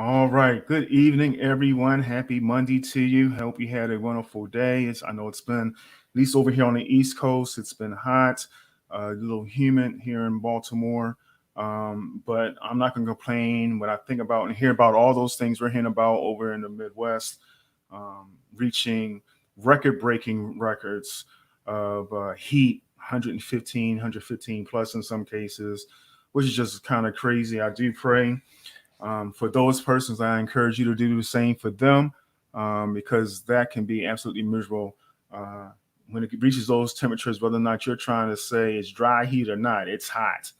All right. Good evening, everyone. Happy Monday to you. Hope you had a wonderful day. I know it's been, at least over here on the East Coast, it's been hot, a little humid here in Baltimore. But I'm not going to complain when I think about and hear about all those things we're hearing about over in the Midwest, reaching record breaking records of heat, 115 plus in some cases, which is just kind of crazy. I do pray for those persons. I encourage you to do the same for them, because that can be absolutely miserable uh, when it reaches those temperatures, whether or not you're trying to say it's dry heat or not. It's hot.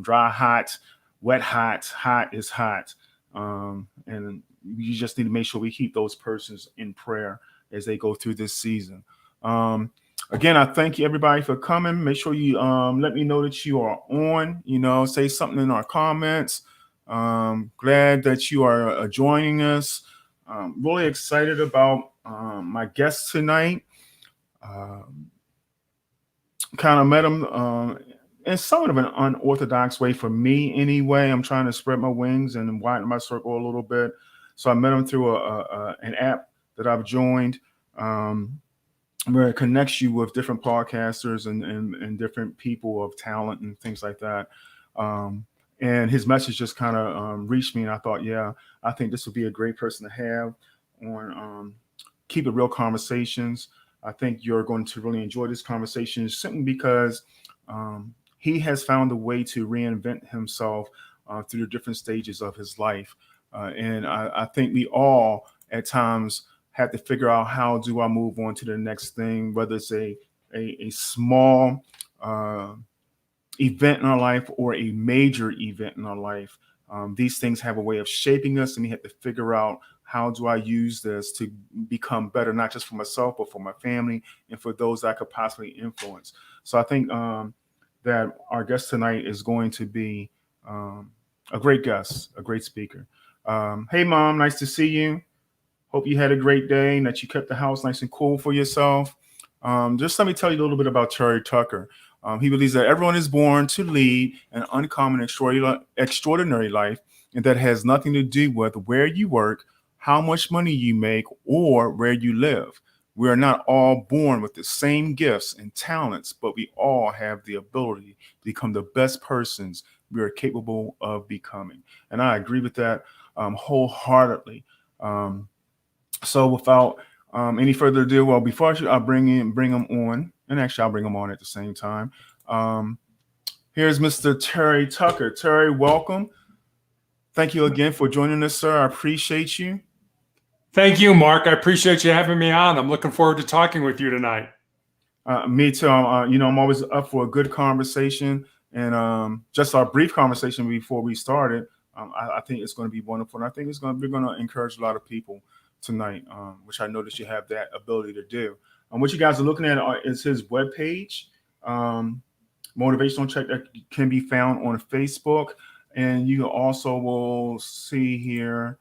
Dry hot, wet hot, hot is hot. And you just need to make sure we keep those persons in prayer as they go through this season. Um, Again, I thank you everybody for coming. Make sure you let me know that you are on. Say something in our comments. Glad that you are joining us. Really excited about my guest tonight. Um, Kind of met him in somewhat of an unorthodox way for me, anyway. I'm trying to spread my wings and widen my circle a little bit. So I met him through an app that I've joined. Um, where it connects you with different podcasters and different people of talent and things like that. Um, and his message just kind of reached me, and I thought, yeah, I think this would be a great person to have on Keep It Real Conversations. I think you're going to really enjoy this conversation simply because he has found a way to reinvent himself through the different stages of his life. And I think we all, at times, have to figure out how do I move on to the next thing, whether it's a small uh, event in our life or a major event in our life. These things have a way of shaping us, and we have to figure out how do I use this to become better, not just for myself, but for my family and for those I could possibly influence. So I think that our guest tonight is going to be a great guest, a great speaker. Hey, Mom, nice to see you. Hope you had a great day and that you kept the house nice and cool for yourself. Just let me tell you a little bit about Terry Tucker. He believes that everyone is born to lead an uncommon, extraordinary life, and that has nothing to do with where you work, how much money you make, or where you live. We are not all born with the same gifts and talents, but we all have the ability to become the best persons we are capable of becoming. And I agree with that wholeheartedly. Um, so without any further ado, well, before I bring him on, and actually I'll bring him on at the same time. Um, Here's Mr. Terry Tucker. Terry, welcome. Thank you again for joining us, sir. I appreciate you. Thank you, Mark. I appreciate you having me on. I'm looking forward to talking with you tonight. Me too. I'm always up for a good conversation, and just our brief conversation before we started. I think it's going to be wonderful, and I think we're going to encourage a lot of people tonight, which I noticed you have that ability to do. What you guys are looking at is his webpage, Motivational Check, that can be found on Facebook, and you also will see here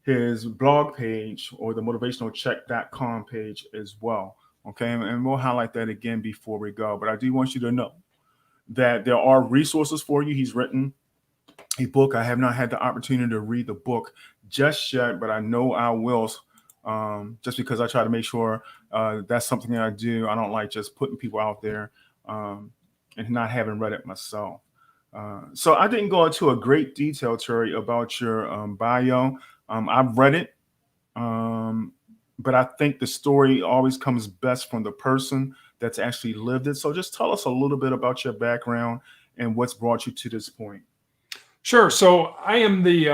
his blog page or the motivationalcheck.com page as well. Okay, and we'll highlight that again before we go. But I do want you to know that there are resources for you. He's written a book. I have not had the opportunity to read the book just yet, but I know I will. Just because I try to make sure that's something that I do. I don't like just putting people out there and not having read it myself. So I didn't go into a great detail, Terry, about your bio. I've read it, um, but I think the story always comes best from the person that's actually lived it. So just tell us a little bit about your background and what's brought you to this point. Sure. So I am the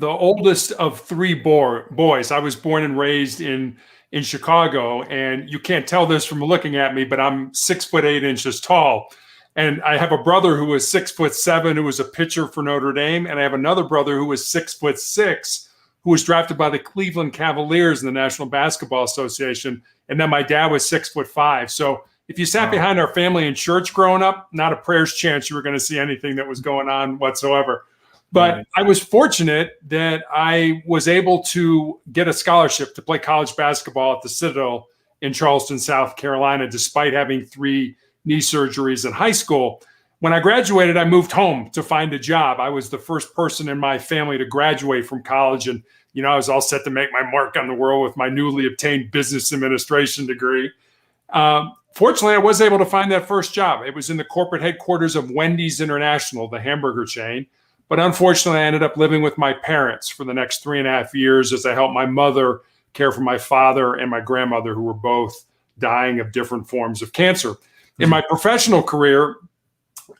oldest of three boys. I was born and raised in Chicago, and you can't tell this from looking at me, but I'm 6'8" tall. And I have a brother who was 6'7", who was a pitcher for Notre Dame, and I have another brother who was 6'6", who was drafted by the Cleveland Cavaliers in the National Basketball Association. And then my dad was 6'5". So if you sat Wow. behind our family in church growing up, not a prayer's chance you were going to see anything that was going on whatsoever. But Right. I was fortunate that I was able to get a scholarship to play college basketball at the Citadel in Charleston, South Carolina, despite having 3 knee surgeries in high school. when I graduated, I moved home to find a job. I was the first person in my family to graduate from college. And, I was all set to make my mark on the world with my newly obtained business administration degree. Fortunately, I was able to find that first job. It was in the corporate headquarters of Wendy's International, the hamburger chain. But unfortunately, I ended up living with my parents for the next 3.5 years as I helped my mother care for my father and my grandmother, who were both dying of different forms of cancer. In my professional career,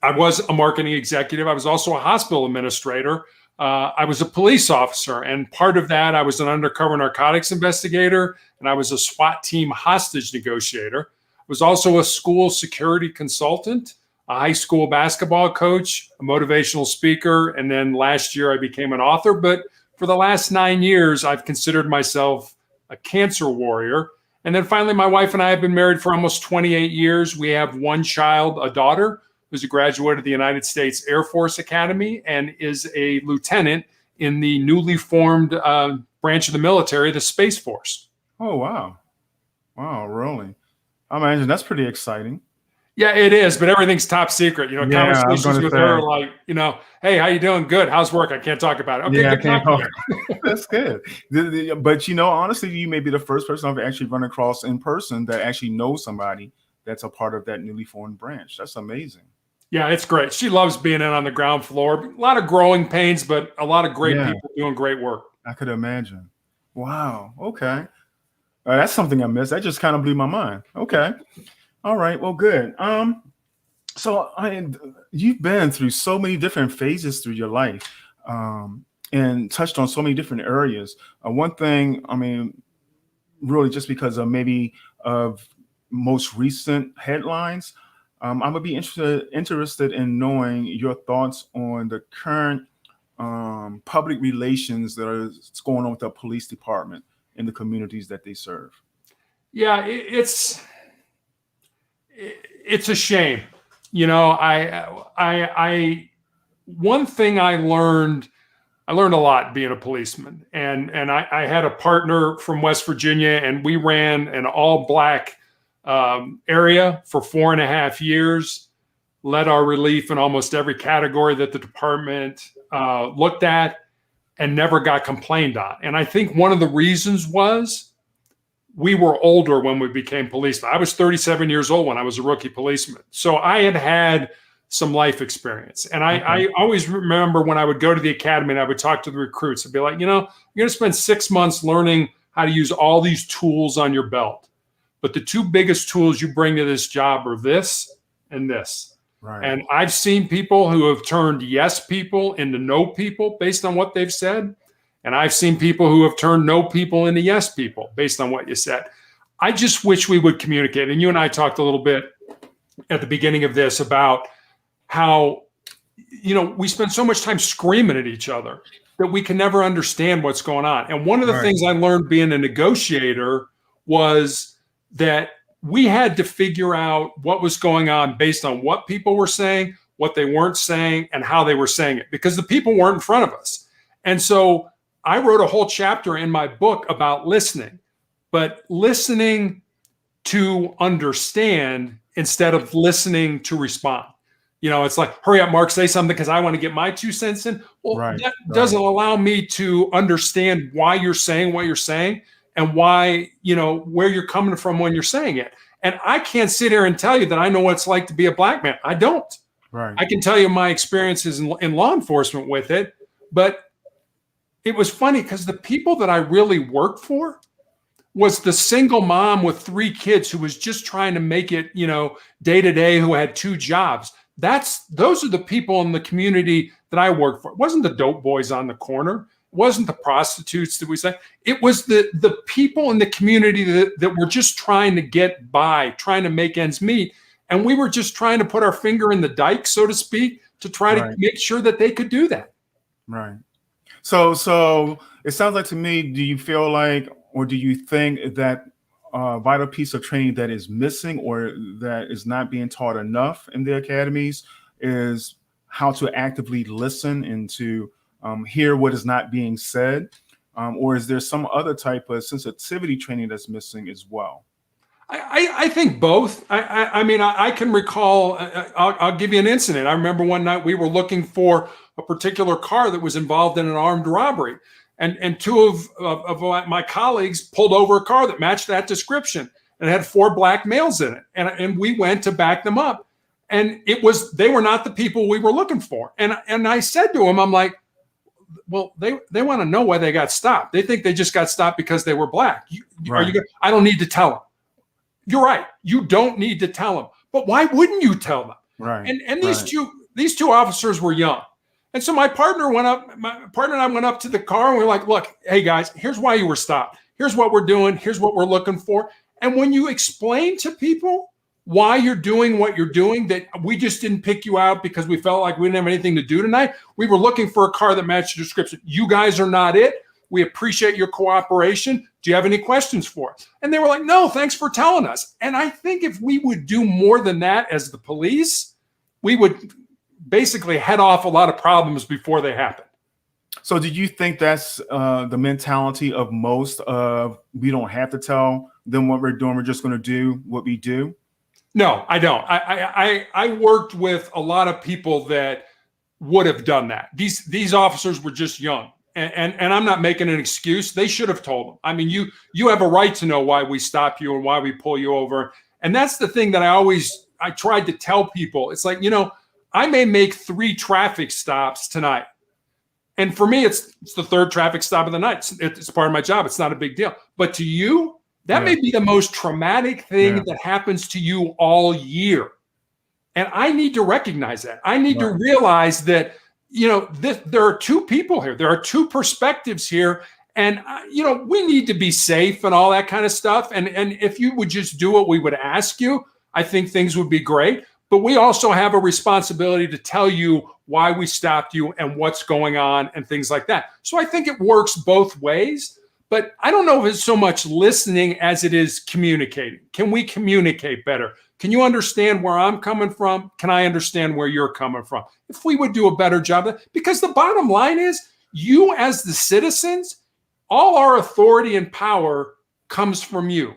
I was a marketing executive. I was also a hospital administrator. I was a police officer. And part of that, I was an undercover narcotics investigator, and I was a SWAT team hostage negotiator. I was also a school security consultant, a high school basketball coach, a motivational speaker, and then last year I became an author. But for the last 9 years, I've considered myself a cancer warrior. And then finally, my wife and I have been married for almost 28 years. We have one child, a daughter, who's a graduate of the United States Air Force Academy and is a lieutenant in the newly formed branch of the military, the Space Force. Oh, wow. Wow, really? I imagine that's pretty exciting. Yeah, it is, but everything's top secret. Conversations with her, like, hey, how you doing? Good. How's work? I can't talk about it. Okay, I can't talk. That's good. But honestly, you may be the first person I've actually run across in person that actually knows somebody that's a part of that newly formed branch. That's amazing. Yeah, it's great. She loves being in on the ground floor. A lot of growing pains, but a lot of great people doing great work. I could imagine. Wow. Okay. That's something I missed. That just kind of blew my mind. Okay. All right. Well, good. So you've been through so many different phases through your life, and touched on so many different areas. One thing, really just because of maybe of most recent headlines, I'm gonna be interested in knowing your thoughts on the current public relations that is going on with the police department in the communities that they serve. Yeah, it's a shame. I one thing I learned a lot being a policeman, and I had a partner from West Virginia, and we ran an all black area for 4.5 years, led our relief in almost every category that the department looked at, and never got complained on. And I think one of the reasons was we were older when we became policemen. I was 37 years old when I was a rookie policeman. So I had some life experience. And I always remember when I would go to the academy and I would talk to the recruits, I'd be like, you're going to spend 6 months learning how to use all these tools on your belt. But the two biggest tools you bring to this job are this and this. Right. And I've seen people who have turned yes people into no people based on what they've said. And I've seen people who have turned no people into yes people based on what you said. I just wish we would communicate. And you and I talked a little bit at the beginning of this about how, we spend so much time screaming at each other that we can never understand what's going on. And one of the things I learned being a negotiator was that we had to figure out what was going on based on what people were saying, what they weren't saying, and how they were saying it, because the people weren't in front of us. And so I wrote a whole chapter in my book about listening, but listening to understand instead of listening to respond. It's like, hurry up, Mark, say something because I want to get my 2 cents in. Well, that doesn't allow me to understand why you're saying what you're saying and why, where you're coming from when you're saying it. And I can't sit here and tell you that I know what it's like to be a black man. I don't. Right. I can tell you my experiences in law enforcement with it, but it was funny because the people that I really worked for was the single mom with 3 kids who was just trying to make it, day to day, who had 2 jobs. Those are the people in the community that I worked for. It wasn't the dope boys on the corner. It wasn't the prostitutes that we say. It was the people in the community that were just trying to get by, trying to make ends meet. And we were just trying to put our finger in the dike, so to speak, to try to make sure that they could do that. Right. So it sounds like to me, do you feel like, or do you think that a vital piece of training that is missing or that is not being taught enough in the academies is how to actively listen and to hear what is not being said? Or is there some other type of sensitivity training that's missing as well? I think both. I mean, I can recall, I'll give you an incident. I remember one night we were looking for a particular car that was involved in an armed robbery. And two of my colleagues pulled over a car that matched that description and had 4 black males in it. And we went to back them up. And they were not the people we were looking for. And I said to him, I'm like, well, they want to know why they got stopped. They think they just got stopped because they were black. Right. I don't need to tell them. You're right. You don't need to tell them. But why wouldn't you tell them? Right. And these two officers were young. And so my partner and I went up to the car and we we're like, look, hey guys, here's why you were stopped. Here's what we're doing. Here's what we're looking for. And when you explain to people why you're doing what you're doing, that we just didn't pick you out because we felt like we didn't have anything to do tonight. We were looking for a car that matched the description. You guys are not it. We appreciate your cooperation. Do you have any questions for us? And they were like, no, thanks for telling us. And I think if we would do more than that as the police, we would basically head off a lot of problems before they happen. So do you think that's the mentality of most of, we don't have to tell them what we're doing, we're just going to do what we do? No, I don't. I worked with a lot of people that would have done that. These officers were just young. And I'm not making an excuse. They should have told them. I mean, you have a right to know why we stop you and why we pull you over. And that's the thing that I tried to tell people. It's like, I may make 3 traffic stops tonight. And for me, it's the 3rd traffic stop of the night. It's part of my job. It's not a big deal. But to you, that may be the most traumatic thing that happens to you all year. And I need to recognize that. I need to realize that, there are 2 people here. There are 2 perspectives here. And, we need to be safe and all that kind of stuff. And if you would just do what we would ask you, I think things would be great. But we also have a responsibility to tell you why we stopped you and what's going on and things like that. So I think it works both ways. But I don't know if it's so much listening as it is communicating. Can we communicate better? Can you understand where I'm coming from? Can I understand where you're coming from? If we would do a better job, because the bottom line is, you as the citizens, all our authority and power comes from you.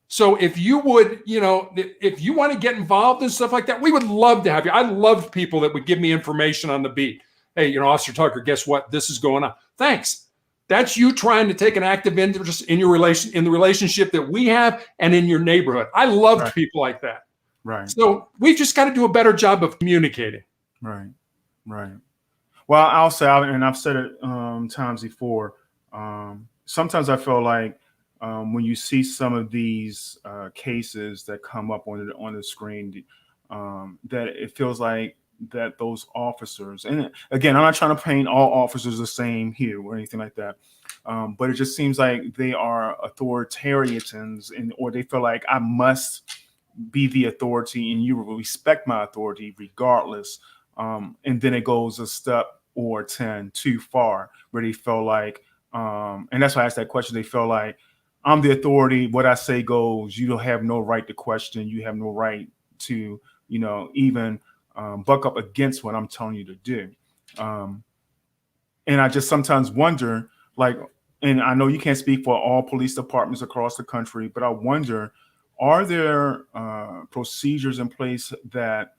So if you would, if you want to get involved in stuff like that, we would love to have you. I loved people that would give me information on the beat. Hey, Officer Tucker, guess what? This is going on. Thanks. That's you trying to take an active interest in the relationship that we have and in your neighborhood. I loved people like that. Right. So we've just got to do a better job of communicating. Right. Well, I'll say, and I've said it times before, sometimes I feel like when you see some of these cases that come up on the screen, that it feels like that those officers, and again, I'm not trying to paint all officers the same here or anything like that, but it just seems like they are authoritarians, or they feel like I must be the authority and you will respect my authority regardless. And then it goes a step or 10 too far, where they feel like, and that's why I asked that question, they feel like I'm the authority, what I say goes, you don't have no right to question, you have no right to, even buck up against what I'm telling you to do. And I just sometimes wonder, like, and I know you can't speak for all police departments across the country, but I wonder, are there procedures in place that,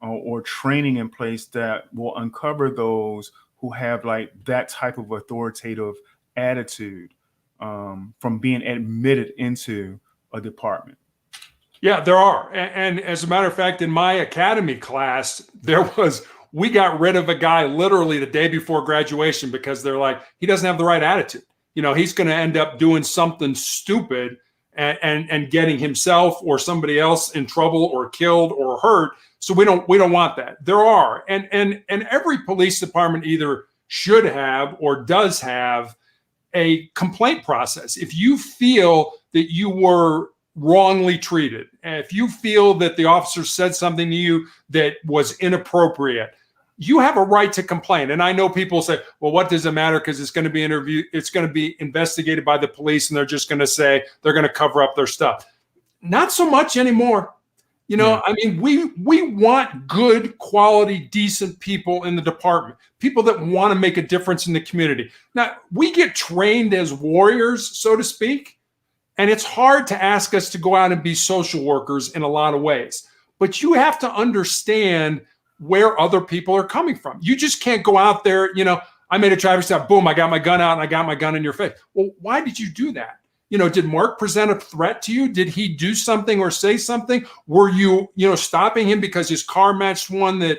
or training in place that will uncover those who have like that type of authoritative attitude from being admitted into a department? Yeah, there are. And as a matter of fact, in my academy class, we got rid of a guy literally the day before graduation because they're like, he doesn't have the right attitude. He's going to end up doing something stupid and getting himself or somebody else in trouble or killed or hurt. So we don't want that. There are. And every police department either should have or does have a complaint process. If you feel that you were wrongly treated, and if you feel that the officer said something to you that was inappropriate, you have a right to complain. And I know people say, well, what does it matter? Because it's going to be investigated by the police, and they're just going to say they're going to cover up their stuff. Not so much anymore. I mean, we want good, quality, decent people in the department, people that want to make a difference in the community. Now, we get trained as warriors, so to speak. And it's hard to ask us to go out and be social workers in a lot of ways. But you have to understand where other people are coming from. You just can't go out there, I made a traffic stop, boom, I got my gun out and I got my gun in your face. Well, why did you do that? Did Mark present a threat to you? Did he do something or say something? Were you, stopping him because his car matched one that,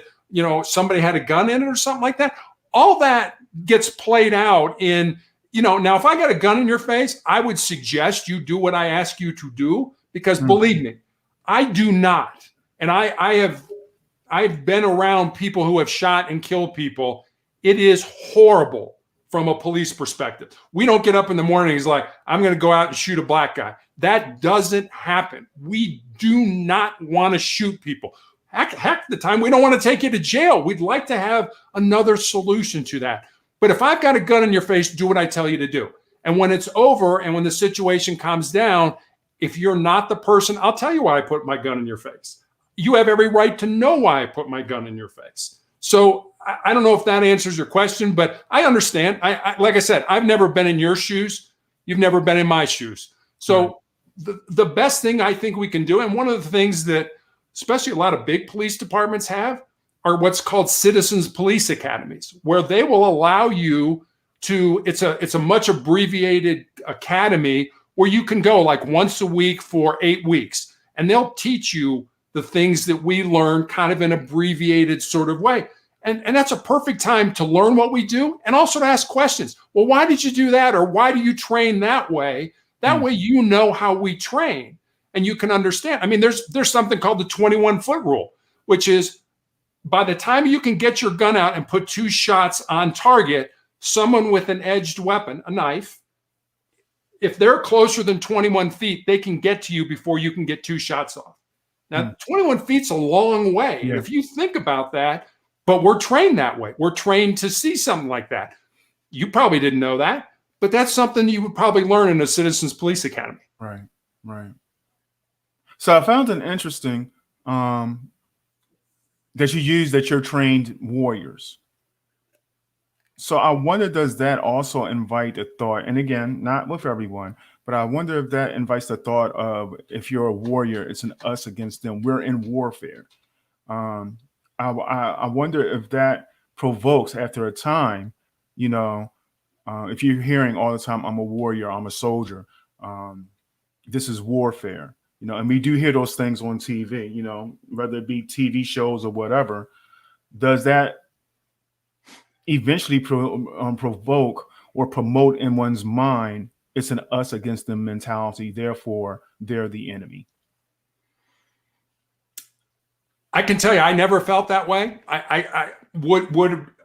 somebody had a gun in it or something like that? All that gets played out in, now if I got a gun in your face, I would suggest you do what I ask you to do, because believe me, I do not. And I've been around people who have shot and killed people. It is horrible from a police perspective. We don't get up in the morning, he's like, I'm going to go out and shoot a black guy. That doesn't happen. We do not want to shoot people. Heck, the time we don't want to take you to jail. We'd like to have another solution to that. But if I've got a gun in your face, do what I tell you to do. And when it's over and when the situation calms down, if you're not the person, I'll tell you why I put my gun in your face. You have every right to know why I put my gun in your face. So I don't know if that answers your question, but I understand. Like I said, I've never been in your shoes. You've never been in my shoes. So the best thing I think we can do, and one of the things that especially a lot of big police departments have, are what's called citizens police academies, where they will allow you to, it's a much abbreviated academy where you can go like once a week for 8 weeks, and they'll teach you the things that we learn kind of in abbreviated sort of way. And that's a perfect time to learn what we do and also to ask questions. Well, why did you do that? Or why do you train that way? That way you know how we train and you can understand. I mean, there's something called the 21-foot rule, which is by the time you can get your gun out and put 2 shots on target, someone with an edged weapon, a knife, if they're closer than 21 feet, they can get to you before you can get 2 shots off. Now, 21 feet's a long way. Yeah. If you think about that, but we're trained that way. We're trained to see something like that. You probably didn't know that, but that's something you would probably learn in a Citizens Police Academy. Right. So I found it interesting that you use that you're trained warriors. So I wonder, does that also invite a thought? And again, not with everyone, but I wonder if that invites the thought of, if you're a warrior, it's an us against them. We're in warfare. I wonder if that provokes after a time, if you're hearing all the time, I'm a warrior, I'm a soldier, this is warfare, and we do hear those things on TV, whether it be TV shows or whatever. Does that eventually provoke or promote in one's mind, it's an us against them mentality, therefore they're the enemy? I can tell you, I never felt that way. I would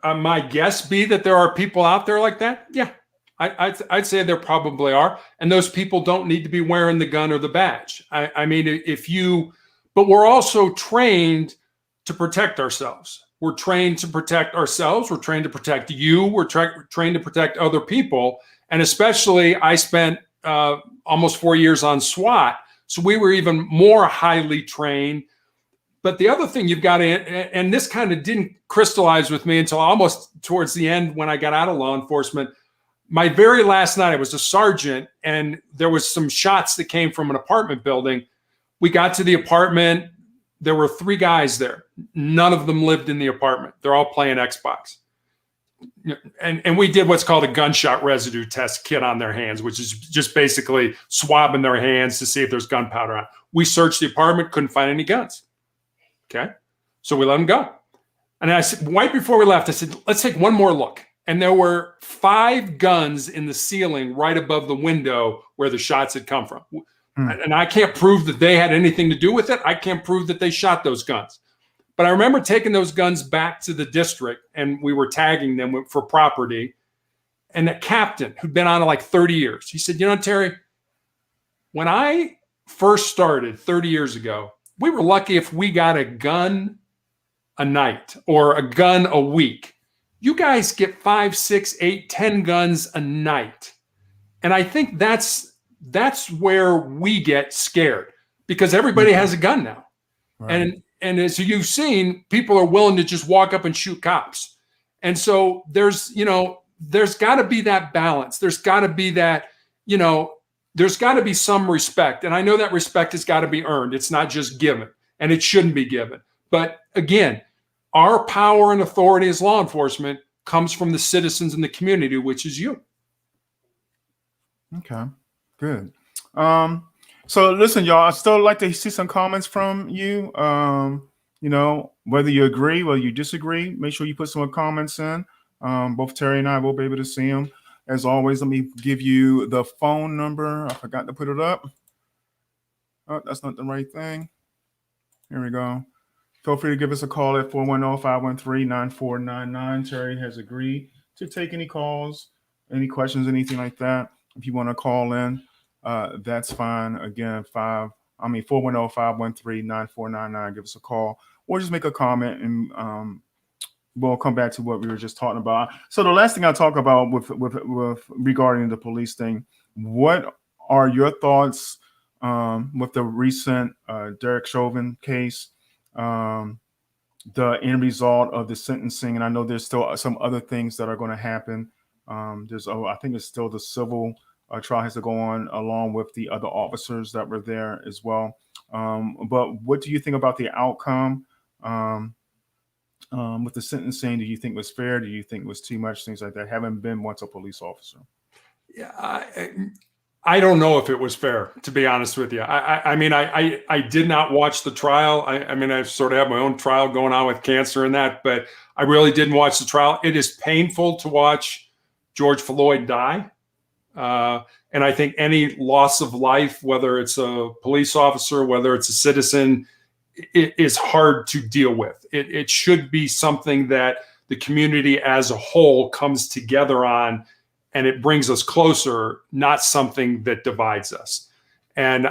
my guess be that there are people out there like that? Yeah, I'd say there probably are, and those people don't need to be wearing the gun or the badge. I mean, but we're also trained to protect ourselves. We're trained to protect ourselves. We're trained to protect you. We're trained to protect other people, and especially I spent almost 4 years on SWAT, so we were even more highly trained. But the other thing you've got to, and this kind of didn't crystallize with me until almost towards the end when I got out of law enforcement. My very last night, I was a sergeant, and there was some shots that came from an apartment building. We got to the apartment. There were 3 guys there. None of them lived in the apartment. They're all playing Xbox. And we did what's called a gunshot residue test kit on their hands, which is just basically swabbing their hands to see if there's gunpowder on. We searched the apartment, couldn't find any guns. Okay. So we let them go. And I said, right before we left, I said, let's take one more look. And there were 5 guns in the ceiling right above the window where the shots had come from. And I can't prove that they had anything to do with it. I can't prove that they shot those guns. But I remember taking those guns back to the district, and we were tagging them for property. And the captain, who'd been on it like 30 years, he said, Terry, when I first started 30 years ago, we were lucky if we got a gun a night or a gun a week. You guys get 5, 6, 8, 10 guns a night. And I think that's where we get scared, because everybody has a gun now. Right. And as you've seen, people are willing to just walk up and shoot cops. And so there's got to be that balance. There's got to be that, there's got to be some respect. And I know that respect has got to be earned. It's not just given, and it shouldn't be given. But again, our power and authority as law enforcement comes from the citizens in the community, which is you. Okay, good. So listen, y'all, I still like to see some comments from you. You know, whether you agree, whether you disagree, make sure you put some comments in. Both Terry and I will be able to see them. As always, let me give you the phone number. I forgot to put it up. Oh, that's not the right thing. Here we go. Feel free to give us a call at 410-513-9499. Terry has agreed to take any calls, any questions, anything like that. If you want to call in, that's fine. Again, 410-513-9499. Give us a call or just make a comment, and we'll come back to what we were just talking about. So the last thing I'll talk about with regarding the police thing, what are your thoughts with the recent Derek Chauvin case, the end result of the sentencing? And I know there's still some other things that are going to happen. I think it's still the civil trial has to go on along with the other officers that were there as well. But what do you think about the outcome with the sentencing? Do you think it was fair? Do you think it was too much? Things like that. Having been once a police officer. Yeah, I don't know if it was fair, to be honest with you. I mean, I did not watch the trial. I mean, I sort of have my own trial going on with cancer and that, but I really didn't watch the trial. It is painful to watch George Floyd die. And I think any loss of life, whether it's a police officer, whether it's a citizen, it is hard to deal with. It should be something that the community as a whole comes together on, and it brings us closer, not something that divides us. And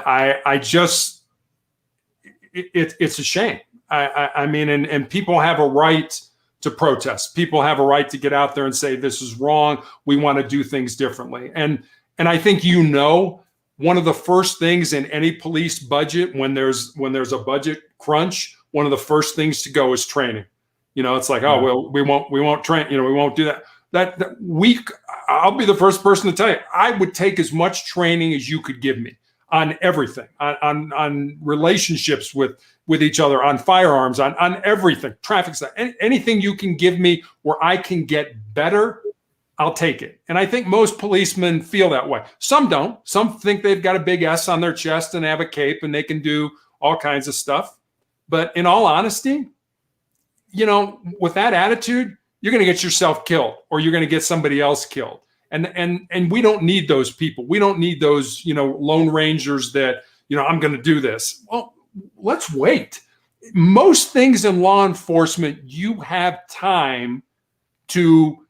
it's a shame. I mean, and people have a right to protest. People have a right to get out there and say, this is wrong. We want to do things differently. And I think, one of the first things in any police budget, when there's a budget crunch, one of the first things to go is training. It's like, oh, well, we won't train, we won't do that. I'll be the first person to tell you, I would take as much training as you could give me on everything, on relationships with each other, on firearms, on everything, traffic stuff, anything you can give me where I can get better, I'll take it. And I think most policemen feel that way. Some don't. Some think they've got a big S on their chest and have a cape and they can do all kinds of stuff. But in all honesty, with that attitude, you're going to get yourself killed, or you're going to get somebody else killed. And we don't need those people. We don't need those, lone rangers that, I'm going to do this. Well, let's wait. Most things in law enforcement, you have time to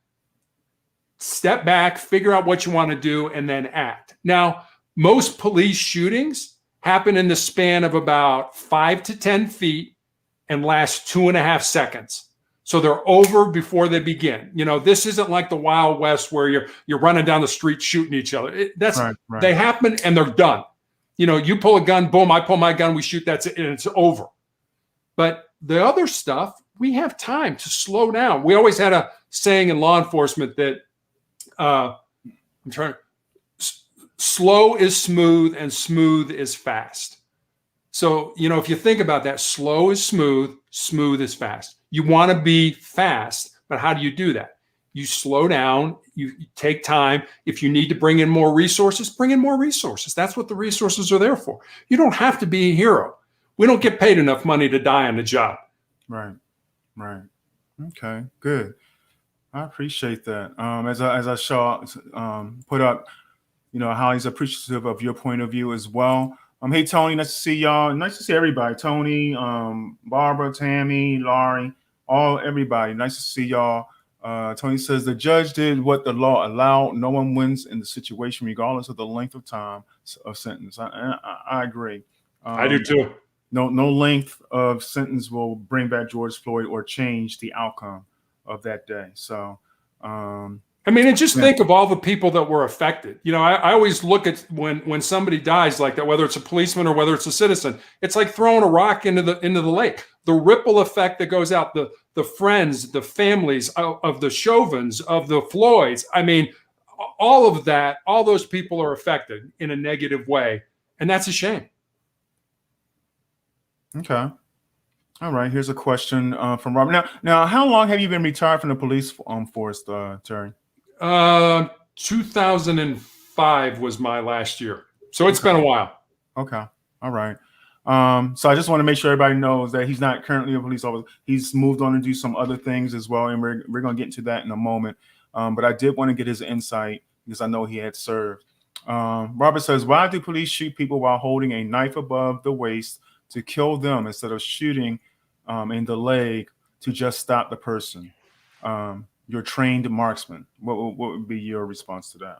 step back, figure out what you want to do, and then act. Now, most police shootings happen in the span of about 5 to 10 feet and last 2.5 seconds. So they're over before they begin. This isn't like the Wild West where you're running down the street shooting each other. Right. They happen and they're done. You pull a gun, boom, I pull my gun, we shoot, that's it, and it's over. But the other stuff, we have time to slow down. We always had a saying in law enforcement that slow is smooth and smooth is fast. So, if you think about that, slow is smooth, smooth is fast. You want to be fast, but how do you do that? You slow down, you take time. If you need to bring in more resources, bring in more resources. That's what the resources are there for. You don't have to be a hero. We don't get paid enough money to die on the job. Right. Okay, good. I appreciate that. As I saw put up, how he's appreciative of your point of view as well. Hey, Tony, nice to see y'all. Nice to see everybody. Tony, Barbara, Tammy, Laurie, everybody. Nice to see y'all. Tony says the judge did what the law allowed. No one wins in the situation, regardless of the length of time of sentence. I agree. I do too. No length of sentence will bring back George Floyd or change the outcome of that day. So, and just think of all the people that were affected. I always look at when somebody dies like that, whether it's a policeman or whether it's a citizen, it's like throwing a rock into the lake. The ripple effect that goes out, the friends, the families of the Chauvins, of the Floyds. all of that, all those people are affected in a negative way. And that's a shame. Okay. All right. Here's a question from Robert. Now, how long have you been retired from the police force, Terry? 2005 was my last year. So it's been a while. Okay. All right. So I just want to make sure everybody knows that he's not currently a police officer. He's moved on to do some other things as well, and we're going to get into that in a moment. But I did want to get his insight because I know he had served. Robert says, why do police shoot people while holding a knife above the waist to kill them instead of shooting in the leg to just stop the person? You're trained marksman. What would be your response to that?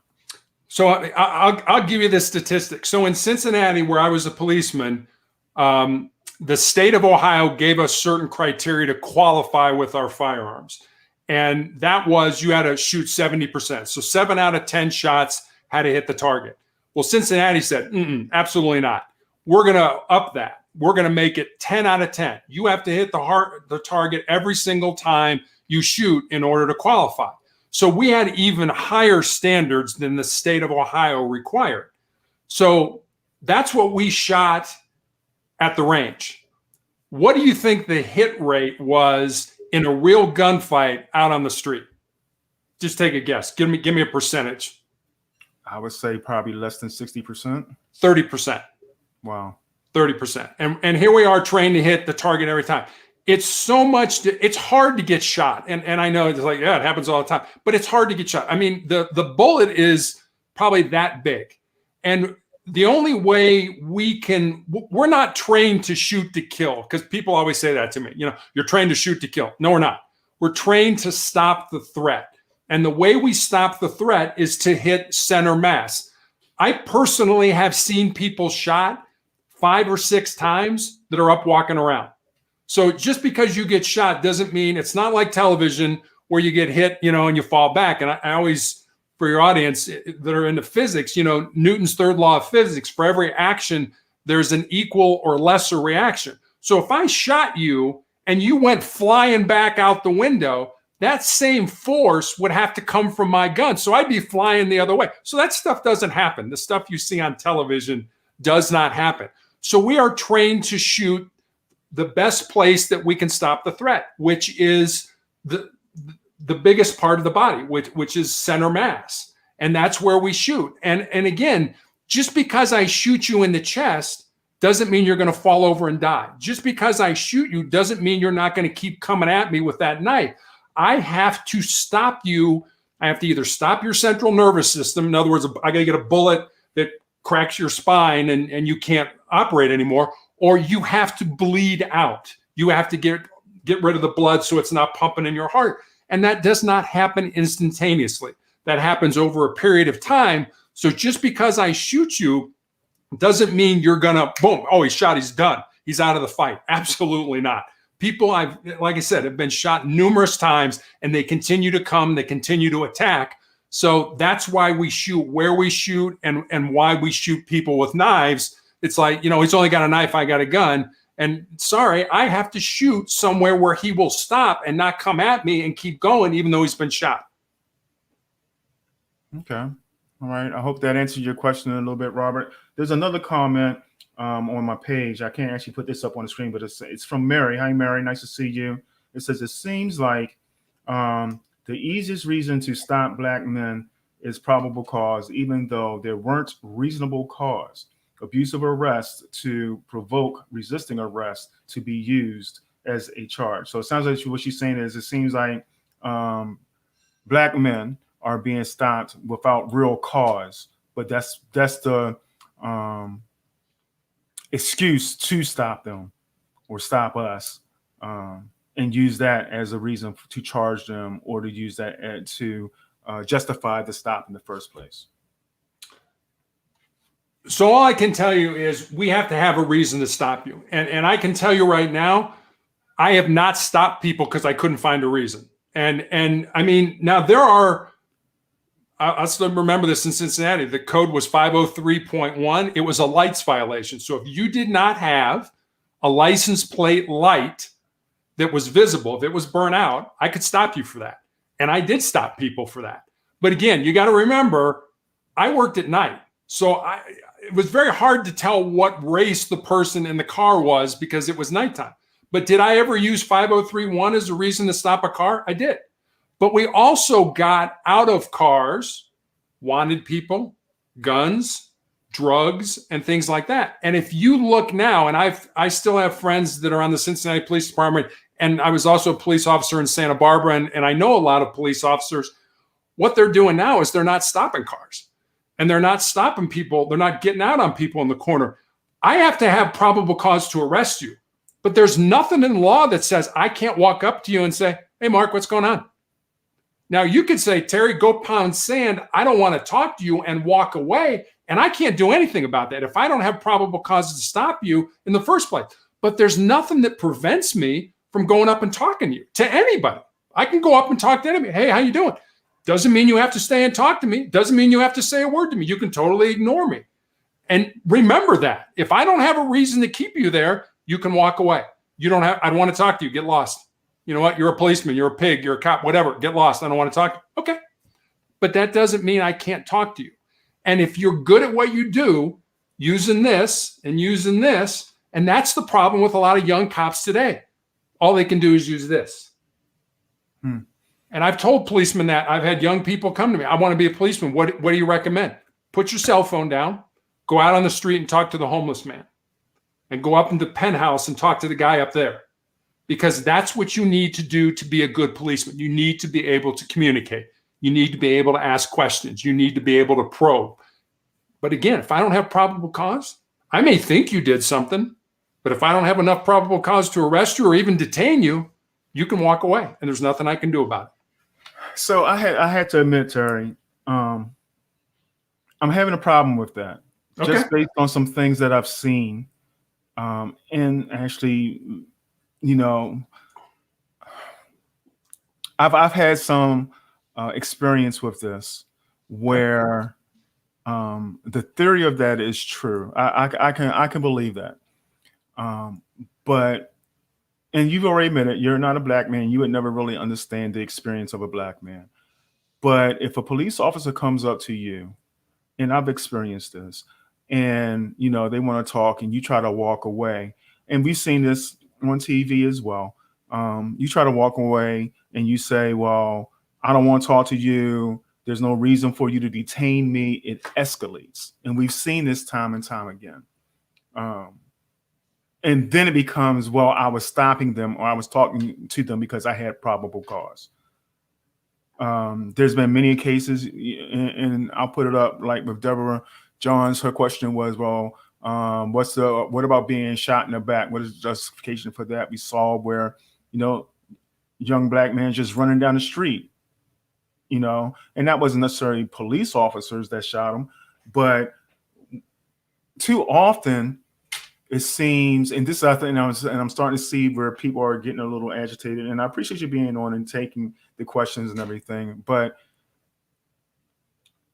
So I'll give you this statistic. So in Cincinnati, where I was a policeman, the state of Ohio gave us certain criteria to qualify with our firearms. And that was you had to shoot 70%. So 7 out of 10 shots had to hit the target. Well, Cincinnati said, absolutely not. We're going to up that. We're going to make it 10 out of 10. You have to hit the target every single time you shoot in order to qualify. So we had even higher standards than the state of Ohio required. So that's what we shot at the range. What do you think the hit rate was in a real gunfight out on the street? Just take a guess. Give me a percentage. I would say probably less than 60%. 30%. Wow. 30%. And here we are trained to hit the target every time. It's so much, it's hard to get shot. And I know it's like, yeah, it happens all the time, but it's hard to get shot. I mean, the bullet is probably that big. And the only way we're not trained to shoot to kill, because people always say that to me, you're trained to shoot to kill. No, we're not. We're trained to stop the threat. And the way we stop the threat is to hit center mass. I personally have seen people shot 5 or 6 times that are up walking around. So just because you get shot doesn't mean it's not like television where you get hit, and you fall back. And I always, for your audience that are into physics, Newton's third law of physics, for every action, there's an equal or lesser reaction. So if I shot you and you went flying back out the window, that same force would have to come from my gun. So I'd be flying the other way. So that stuff doesn't happen. The stuff you see on television does not happen. So we are trained to shoot the best place that we can stop the threat, which is the biggest part of the body, which is center mass. And that's where we shoot. And again, just because I shoot you in the chest doesn't mean you're going to fall over and die. Just because I shoot you doesn't mean you're not going to keep coming at me with that knife. I have to stop you. I have to either stop your central nervous system. In other words, I got to get a bullet that cracks your spine and you can't operate anymore, or you have to bleed out. You have to get rid of the blood so it's not pumping in your heart. And that does not happen instantaneously. That happens over a period of time. So just because I shoot you doesn't mean you're going to, boom, oh, he's shot, he's done. He's out of the fight. Absolutely not. People, like I said, have been shot numerous times and they continue to come, they continue to attack. So that's why we shoot where we shoot and why we shoot people with knives. It's like, he's only got a knife, I got a gun. And sorry, I have to shoot somewhere where he will stop and not come at me and keep going, even though he's been shot. Okay. All right. I hope that answered your question a little bit, Robert. There's another comment on my page. I can't actually put this up on the screen, but it's from Mary. Hi, Mary. Nice to see you. It says, it seems like the easiest reason to stop black men is probable cause, even though there weren't reasonable cause. Abusive arrest to provoke resisting arrest to be used as a charge. So it sounds like what she's saying is it seems like black men are being stopped without real cause, but that's the excuse to stop them or stop us, and use that as a reason to charge them or to use that to justify the stop in the first place. So all I can tell you is we have to have a reason to stop you. And I can tell you right now, I have not stopped people because I couldn't find a reason. And I mean, now there are, I still remember this in Cincinnati, the code was 503.1. It was a lights violation. So if you did not have a license plate light that was visible, if it was burnt out, I could stop you for that. And I did stop people for that. But again, you got to remember, I worked at night. So it was very hard to tell what race the person in the car was because it was nighttime. But did I ever use 5031 as a reason to stop a car? I did. But we also got out of cars wanted people, guns, drugs, and things like that. And if you look now, and I still have friends that are on the Cincinnati Police Department, and I was also a police officer in Santa Barbara, and I know a lot of police officers. What they're doing now is they're not stopping cars, and they're not stopping people. They're not getting out on people in the corner. I have to have probable cause to arrest you, but there's nothing in law that says I can't walk up to you and say, "Hey, Mark, what's going on?" Now, you could say, "Terry, go pound sand. I don't want to talk to you," and walk away. And I can't do anything about that if I don't have probable cause to stop you in the first place. But there's nothing that prevents me from going up and talking to you, to anybody. I can go up and talk to anybody. "Hey, how you doing?" Doesn't mean you have to stay and talk to me. Doesn't mean you have to say a word to me. You can totally ignore me. And remember that. If I don't have a reason to keep you there, you can walk away. You don't have, I don't want to talk to you. Get lost. You know what? You're a policeman. You're a pig. You're a cop. Whatever. Get lost. I don't want to talk to you. Okay. But that doesn't mean I can't talk to you. And if you're good at what you do, using this, and that's the problem with a lot of young cops today. All they can do is use this. And I've told policemen that. I've had young people come to me. "I want to be a policeman. What do you recommend?" Put your cell phone down, go out on the street and talk to the homeless man, and go up into the penthouse and talk to the guy up there. Because that's what you need to do to be a good policeman. You need to be able to communicate. You need to be able to ask questions. You need to be able to probe. But again, if I don't have probable cause, I may think you did something, but if I don't have enough probable cause to arrest you or even detain you, you can walk away, and there's nothing I can do about it. So I had to admit, Terry, I'm having a problem with that, just based on some things that I've seen, and actually, you know, I've had some experience with this where the theory of that is true. I can believe that, but. And you've already admitted you're not a black man. You would never really understand the experience of a black man. But if a police officer comes up to you, and I've experienced this, and you know they want to talk, and you try to walk away, and we've seen this on TV as well. You try to walk away, and you say, "Well, I don't want to talk to you. There's no reason for you to detain me." It escalates, and we've seen this time and time again. And then it becomes, well, I was stopping them or I was talking to them because I had probable cause. There's been many cases, and I'll put it up like with Deborah Johns. Her question was, well, what about being shot in the back? What is the justification for that? We saw where, you know, young black man just running down the street, you know, and that wasn't necessarily police officers that shot him, but too often, it seems, and this I think, and I'm starting to see where people are getting a little agitated. And I appreciate you being on and taking the questions and everything, but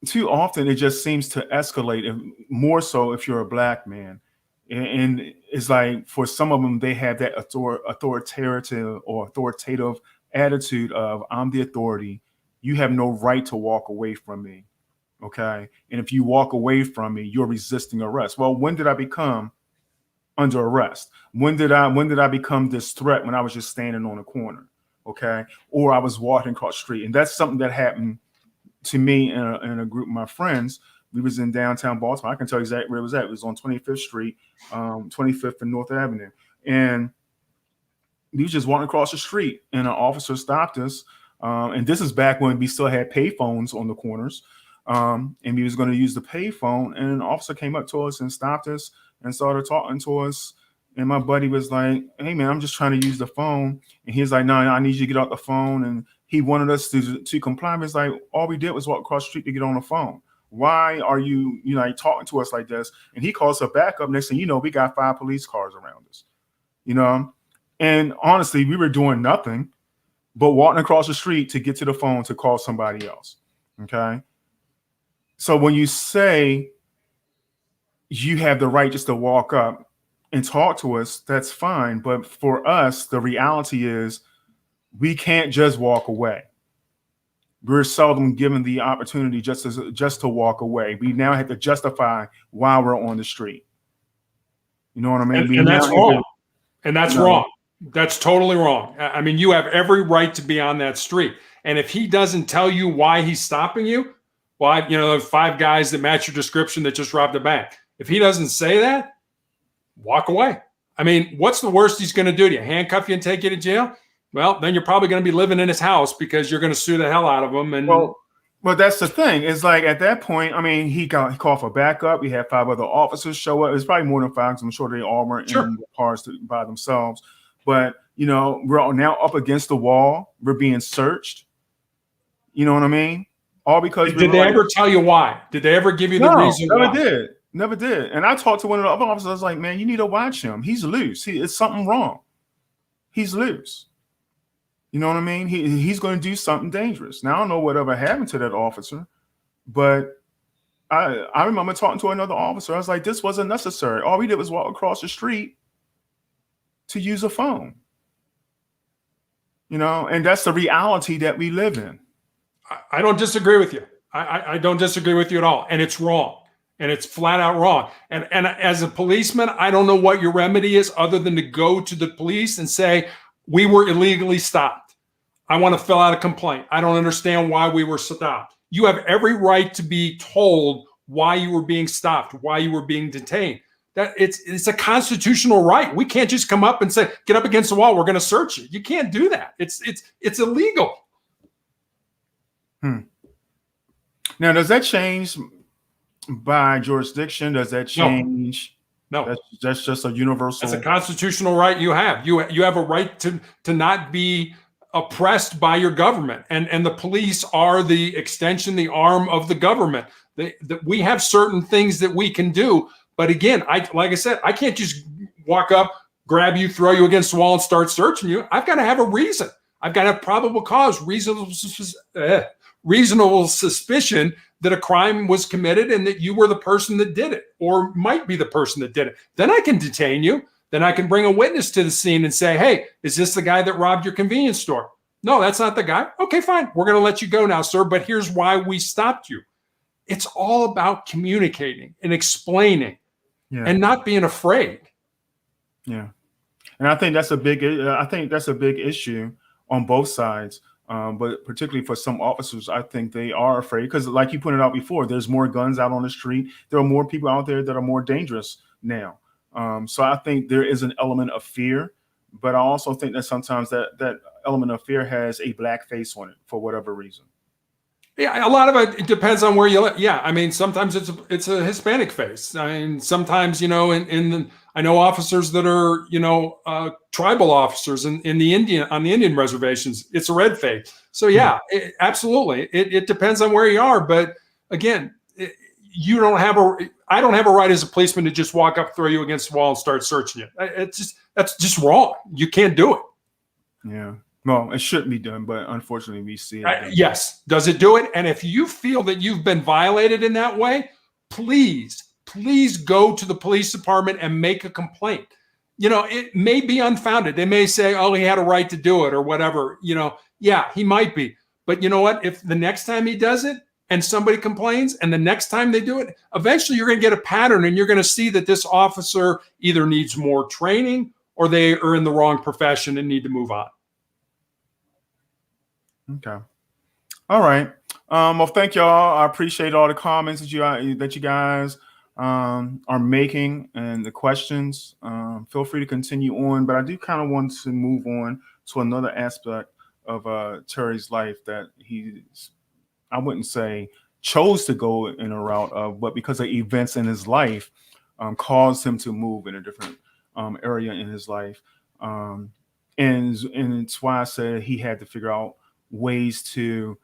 too often it just seems to escalate, and more so if you're a black man. And it's like for some of them, they have that authoritative attitude of "I'm the authority. You have no right to walk away from me." Okay, and if you walk away from me, you're resisting arrest. Well, when did I become under arrest? When did I become this threat? When I was just standing on a corner, okay, or I was walking across the street. And that's something that happened to me in a group of my friends. We was in downtown Baltimore. I can tell you exactly where it was at. It was on 25th Street, 25th and North Avenue, and we was just walking across the street, and an officer stopped us. And this is back when we still had pay phones on the corners, and we was going to use the pay phone, and an officer came up to us and stopped us and started talking to us. And my buddy was like, "Hey man, I'm just trying to use the phone." And he's like, "No, I need you to get off the phone." And he wanted us to comply. It's like, all we did was walk across the street to get on the phone. Why are you talking to us like this? And he calls a backup. Next thing you know, we got 5 police cars around us, you know? And honestly, we were doing nothing but walking across the street to get to the phone to call somebody else. Okay. So when you say you have the right just to walk up and talk to us, that's fine. But for us, the reality is we can't just walk away. we're seldom given the opportunity just to walk away. We now have to justify why we're on the street. You know what I mean? And that's wrong. And that's No. wrong. That's totally wrong. I mean, you have every right to be on that street. And if he doesn't tell you why he's stopping you, why, you know, 5 guys that match your description that just robbed a bank. If he doesn't say that, walk away. I mean, what's the worst he's going to do to you? Handcuff you and take you to jail? Well, then you're probably going to be living in his house because you're going to sue the hell out of him. And well, that's the thing. It's like at that point, I mean, he called for backup. We had 5 other officers show up. It's probably more than 5 because I'm sure they all weren't in the cars by themselves. But, you know, we're now up against the wall. We're being searched. You know what I mean? All because did they ever tell you why? Did they ever give you the reason why? Never did. And I talked to one of the other officers. I was like, man, you need to watch him. He's loose. It's something wrong. He's loose. You know what I mean? He's going to do something dangerous. Now, I don't know whatever happened to that officer, but I remember talking to another officer. I was like, this wasn't necessary. All we did was walk across the street to use a phone. You know, and that's the reality that we live in. I don't disagree with you. I don't disagree with you at all. And it's wrong. And it's flat out wrong. And as a policeman, I don't know what your remedy is other than to go to the police and say, we were illegally stopped. I want to fill out a complaint. I don't understand why we were stopped. You have every right to be told why you were being stopped, why you were being detained. That it's a constitutional right. We can't just come up and say, get up against the wall, we're going to search you. You can't do that. It's illegal. Now, does that change by jurisdiction? Does that change? No. That's just a universal. That's a constitutional right you have. You have a right to not be oppressed by your government, and the police are the extension, the arm of the government. We have certain things that we can do, but again, like I said, I can't just walk up, grab you, throw you against the wall, and start searching you. I've got to have a reason. I've got to have probable cause, reasonable suspicion that a crime was committed and that you were the person that did it or might be the person that did it. Then I can detain you. Then I can bring a witness to the scene and say, hey, is this the guy that robbed your convenience store? No, that's not the guy. Okay, fine. We're going to let you go now, sir. But here's why we stopped you. It's all about communicating and explaining and not being afraid. Yeah. And I think that's a big issue on both sides. But particularly for some officers, I think they are afraid because, like you pointed out before, there's more guns out on the street. There are more people out there that are more dangerous now. So I think there is an element of fear, but I also think that sometimes that element of fear has a black face on it for whatever reason. Yeah, a lot of it depends on where you live. Yeah, I mean, sometimes it's a Hispanic face. I mean, sometimes, you know, I know officers that are, you know, tribal officers on the Indian reservations. It's a red face. So yeah, absolutely. It depends on where you are. But again, I don't have a right as a policeman to just walk up, throw you against the wall and start searching you. That's just wrong. You can't do it. Yeah. Well, it shouldn't be done, but unfortunately we see it. Yes. Does it do it? And if you feel that you've been violated in that way, please go to the police department and make a complaint. You know, it may be unfounded. They may say, oh, he had a right to do it or whatever. You know, yeah, he might be. But you know what? If the next time he does it and somebody complains and the next time they do it, eventually you're going to get a pattern and you're going to see that this officer either needs more training or they are in the wrong profession and need to move on. Okay. All right. Well, thank y'all. I appreciate all the comments that you guys are making and the questions. Feel free to continue on, but I do kind of want to move on to another aspect of Terry's life that I wouldn't say chose to go in a route of, but because of events in his life, caused him to move in a different area in his life. And it's why I said he had to figure out ways to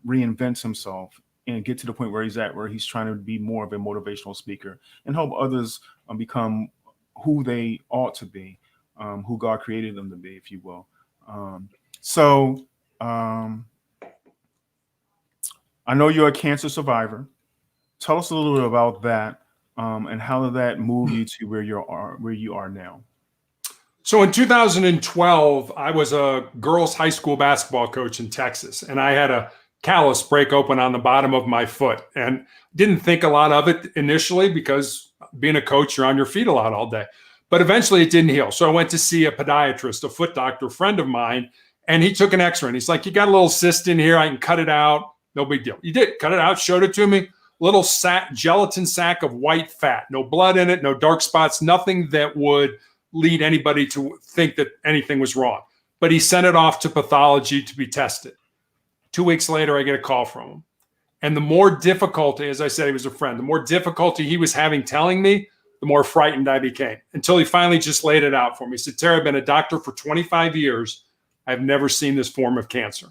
reinvent himself and get to the point where he's at, where he's trying to be more of a motivational speaker and help others become who they ought to be, who God created them to be, if you will. I know you're a cancer survivor. Tell us a little bit about that, and how did that move you to where you are now? So in 2012, I was a girls' high school basketball coach in Texas, and I had a callus break open on the bottom of my foot, and didn't think a lot of it initially because being a coach, you're on your feet a lot all day. But eventually it didn't heal. So I went to see a podiatrist, a foot doctor, friend of mine, and he took an x-ray and he's like, you got a little cyst in here. I can cut it out. No big deal. He did cut it out, showed it to me. Little gelatin sack of white fat, no blood in it, no dark spots, nothing that would lead anybody to think that anything was wrong. But he sent it off to pathology to be tested. 2 weeks later, I get a call from him. And the more difficulty, as I said, he was a friend, the more difficulty he was having telling me, the more frightened I became, until he finally just laid it out for me. He said, Terry, I've been a doctor for 25 years. I've never seen this form of cancer.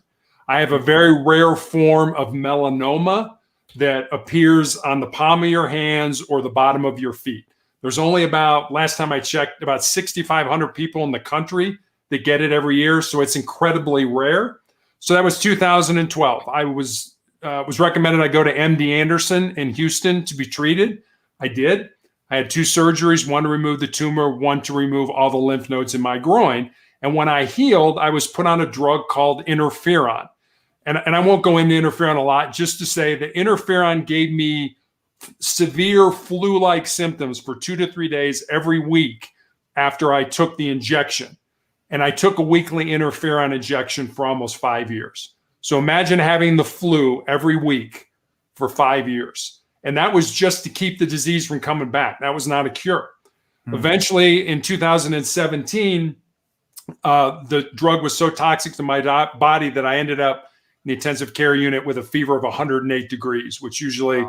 I have a very rare form of melanoma that appears on the palm of your hands or the bottom of your feet. There's only about, last time I checked, about 6,500 people in the country that get it every year. So it's incredibly rare. So that was 2012. I was recommended I go to MD Anderson in Houston to be treated. I did. I had 2 surgeries, one to remove the tumor, one to remove all the lymph nodes in my groin. And when I healed, I was put on a drug called interferon. And I won't go into interferon a lot, just to say that interferon gave me severe flu-like symptoms for 2 to 3 days every week after I took the injection. And I took a weekly interferon injection for almost 5 years. So imagine having the flu every week for 5 years. And that was just to keep the disease from coming back. That was not a cure. Mm-hmm. Eventually, in 2017, the drug was so toxic to my body that I ended up in the intensive care unit with a fever of 108 degrees, which usually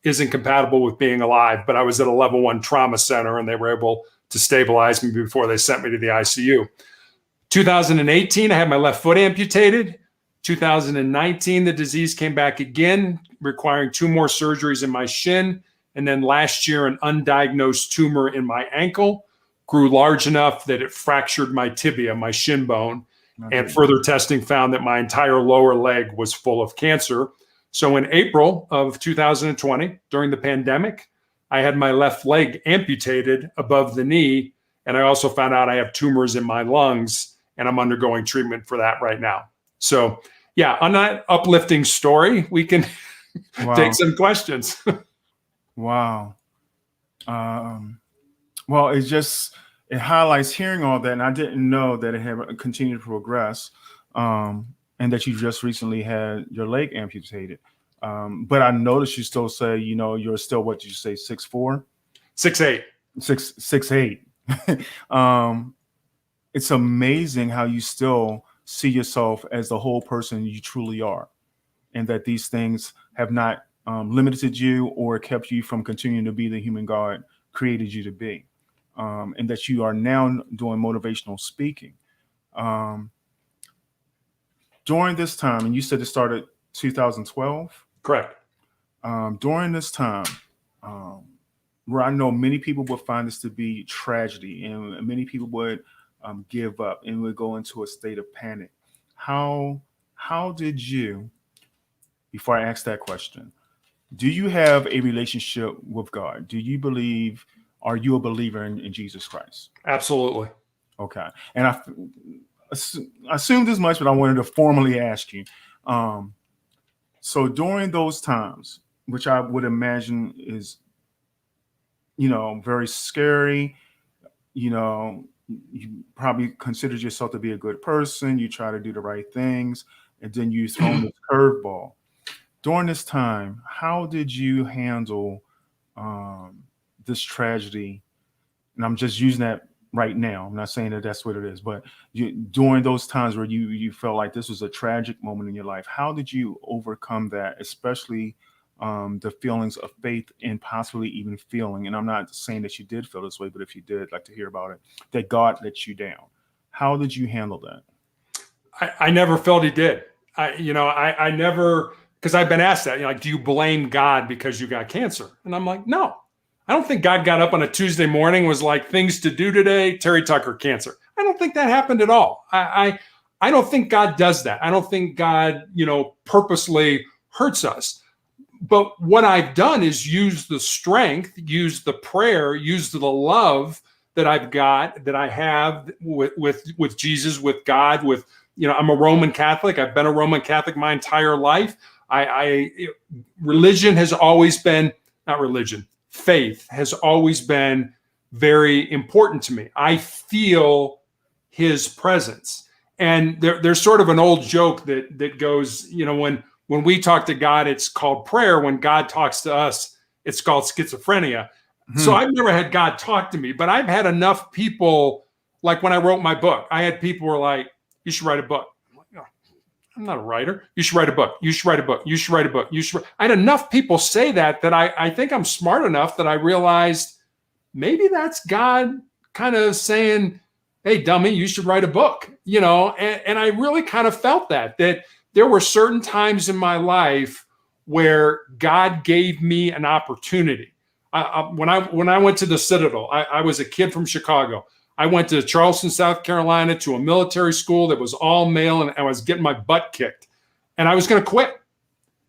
isn't compatible with being alive. But I was at a level 1 trauma center, and they were able to stabilize me before they sent me to the ICU. 2018, I had my left foot amputated. 2019, the disease came back again, requiring 2 more surgeries in my shin. And then last year, an undiagnosed tumor in my ankle grew large enough that it fractured my tibia, my shin bone. Okay. And further testing found that my entire lower leg was full of cancer. So in April of 2020, during the pandemic, I had my left leg amputated above the knee. And I also found out I have tumors in my lungs, and I'm undergoing treatment for that right now. So yeah, on that uplifting story, we can take some questions. Wow. Well, it highlights hearing all that. And I didn't know that it had continued to progress, and that you just recently had your leg amputated. But I noticed you still say, you're still, what did you say, 6'4"? 6'8". 6'8". It's amazing how you still see yourself as the whole person you truly are, and that these things have not limited you or kept you from continuing to be the human God created you to be, and that you are now doing motivational speaking. During this time, and you said it started 2012? Correct. During this time, where I know many people would find this to be tragedy, and many people would give up and would go into a state of panic. How did you, before I ask that question, do you have a relationship with God? Are you a believer in Jesus Christ? Absolutely. Okay. And I assumed as much, but I wanted to formally ask you. So during those times, which I would imagine is, very scary, you probably considered yourself to be a good person. You try to do the right things, and then you throw this curveball. During this time, how did you handle this tragedy? And I'm just using that right now. I'm not saying that that's what it is, but during those times where you felt like this was a tragic moment in your life, how did you overcome that, especially the feelings of faith and possibly even feeling, and I'm not saying that you did feel this way, but if you did, I'd like to hear about it, that God let you down. How did you handle that? I never felt he did. I never, because I've been asked that, do you blame God because you got cancer? And I'm like, no. I don't think God got up on a Tuesday morning, was like, things to do today, Terry Tucker, cancer. I don't think that happened at all. I don't think God does that. I don't think God, purposely hurts us. But what I've done is use the strength, use the prayer, use the love that I have with Jesus, with God, with, I'm a Roman Catholic. I've been a Roman Catholic my entire life. Religion has always been, not religion, faith has always been very important to me. I feel his presence. And there's sort of an old joke that goes, when we talk to God, it's called prayer. When God talks to us, it's called schizophrenia. So I've never had God talk to me, but I've had enough people, like when I wrote my book, I had people who were like, you should write a book. I'm like, no, I'm not a writer. You should write a book. You should write a book. You should write a book. I had enough people say that I think I'm smart enough that I realized maybe that's God kind of saying, hey, dummy, you should write a book, and I really kind of felt that there were certain times in my life where God gave me an opportunity. When I went to the Citadel, I was a kid from Chicago. I went to Charleston, South Carolina, to a military school that was all male, and I was getting my butt kicked. And I was going to quit.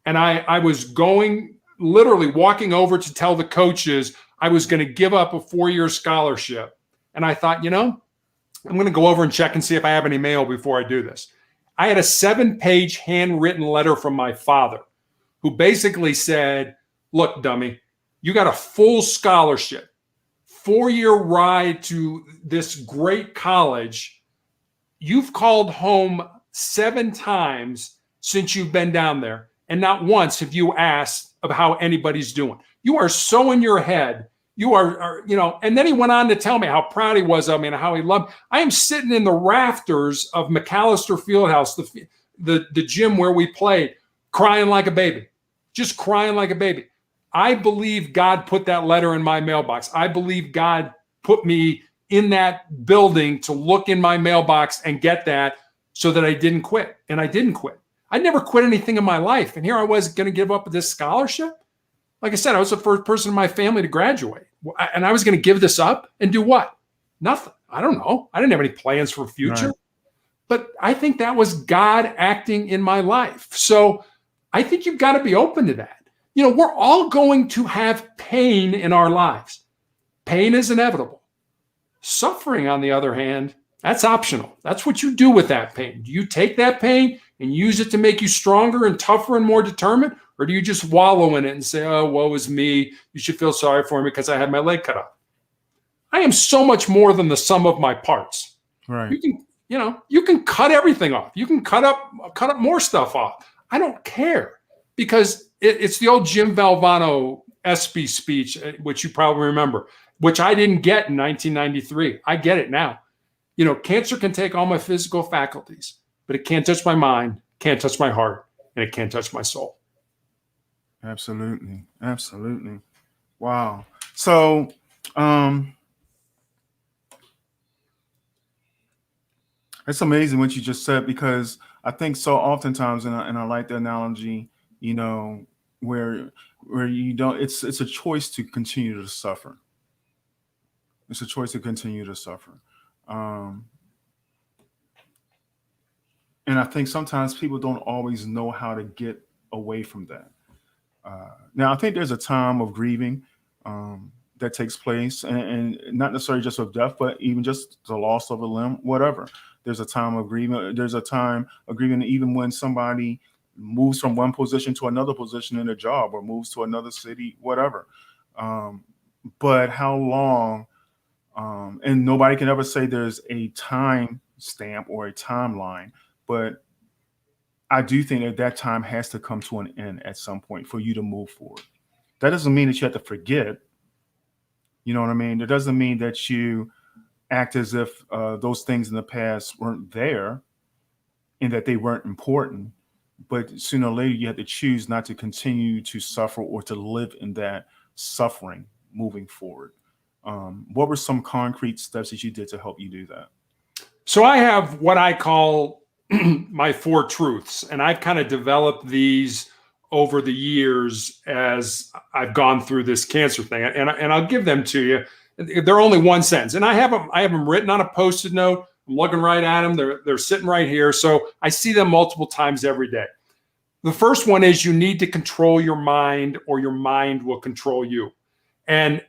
And I was literally walking over to tell the coaches I was going to give up a 4-year scholarship. And I thought, I'm going to go over and check and see if I have any mail before I do this. I had a 7-page handwritten letter from my father who basically said, look, dummy, you got a full scholarship, 4-year ride to this great college. You've called home 7 times since you've been down there, and not once have you asked of how anybody's doing. You are so in your head. You are, and then he went on to tell me how proud he was of me and how he loved me. I am sitting in the rafters of McAllister Fieldhouse, the gym where we played, crying like a baby, just crying like a baby. I believe God put that letter in my mailbox. I believe God put me in that building to look in my mailbox and get that so that I didn't quit. And I didn't quit. I never quit anything in my life. And here I was going to give up this scholarship. Like I said, I was the first person in my family to graduate. And I was going to give this up and do what? Nothing. I don't know. I didn't have any plans for the future. Right. But I think that was God acting in my life. So I think you've got to be open to that. We're all going to have pain in our lives. Pain is inevitable. Suffering, on the other hand, that's optional. That's what you do with that pain. Do you take that pain and use it to make you stronger and tougher and more determined? Or do you just wallow in it and say, oh, woe is me. You should feel sorry for me because I had my leg cut off. I am so much more than the sum of my parts. Right. You can cut everything off. You can cut up more stuff off. I don't care, because it's the old Jim Valvano ESPY speech, which you probably remember, which I didn't get in 1993. I get it now. Cancer can take all my physical faculties, but it can't touch my mind, can't touch my heart, and it can't touch my soul. Absolutely. Absolutely. Wow. So, it's amazing what you just said, because I think so oftentimes, and I like the analogy, where you don't, it's a choice to continue to suffer. It's a choice to continue to suffer. And I think sometimes people don't always know how to get away from that. Now, I think there's a time of grieving that takes place, and not necessarily just of death, but even just the loss of a limb, whatever. There's a time of grieving. There's a time of grieving even when somebody moves from one position to another position in a job, or moves to another city, whatever. But how long, and nobody can ever say there's a time stamp or a timeline, but I do think that time has to come to an end at some point for you to move forward. That doesn't mean that you have to forget. You know what I mean? It doesn't mean that you act as if those things in the past weren't there and that they weren't important. But sooner or later, you have to choose not to continue to suffer or to live in that suffering moving forward. What were some concrete steps that you did to help you do that? So I have what I call my 4 truths, and I've kind of developed these over the years as I've gone through this cancer thing, and I'll give them to you. They're only one sentence, and I have them written on a Post-it note. I'm looking right at them. They're sitting right here, so I see them multiple times every day. The first one is, you need to control your mind, or your mind will control you. And,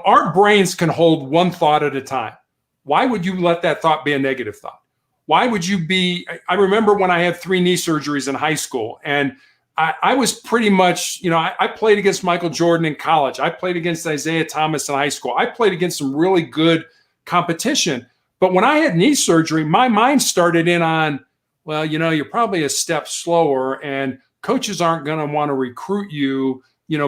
our brains can hold one thought at a time. Why would you let that thought be a negative thought? Why would you be? I remember when I had 3 knee surgeries in high school, and I was pretty much, I played against Michael Jordan in college. I played against Isaiah Thomas in high school. I played against some really good competition. But when I had knee surgery, my mind started in on, well, you're probably a step slower, and coaches aren't going to want to recruit you,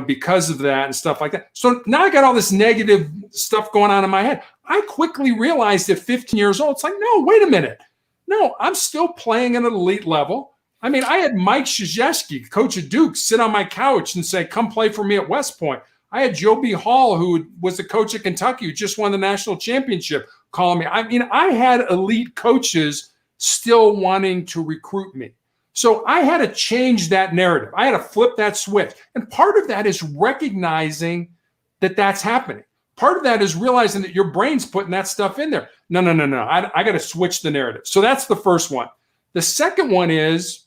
because of that and stuff like that. So now I got all this negative stuff going on in my head. I quickly realized at 15 years old, it's like, no, wait a minute. No, I'm still playing at an elite level. I mean, I had Mike Krzyzewski, coach of Duke, sit on my couch and say, come play for me at West Point. I had Joe B. Hall, who was the coach at Kentucky, who just won the national championship, calling me. I mean, I had elite coaches still wanting to recruit me. So I had to change that narrative. I had to flip that switch. And part of that is recognizing that that's happening. Part of that is realizing that your brain's putting that stuff in there. No. I got to switch the narrative. So that's the first one. The second one is,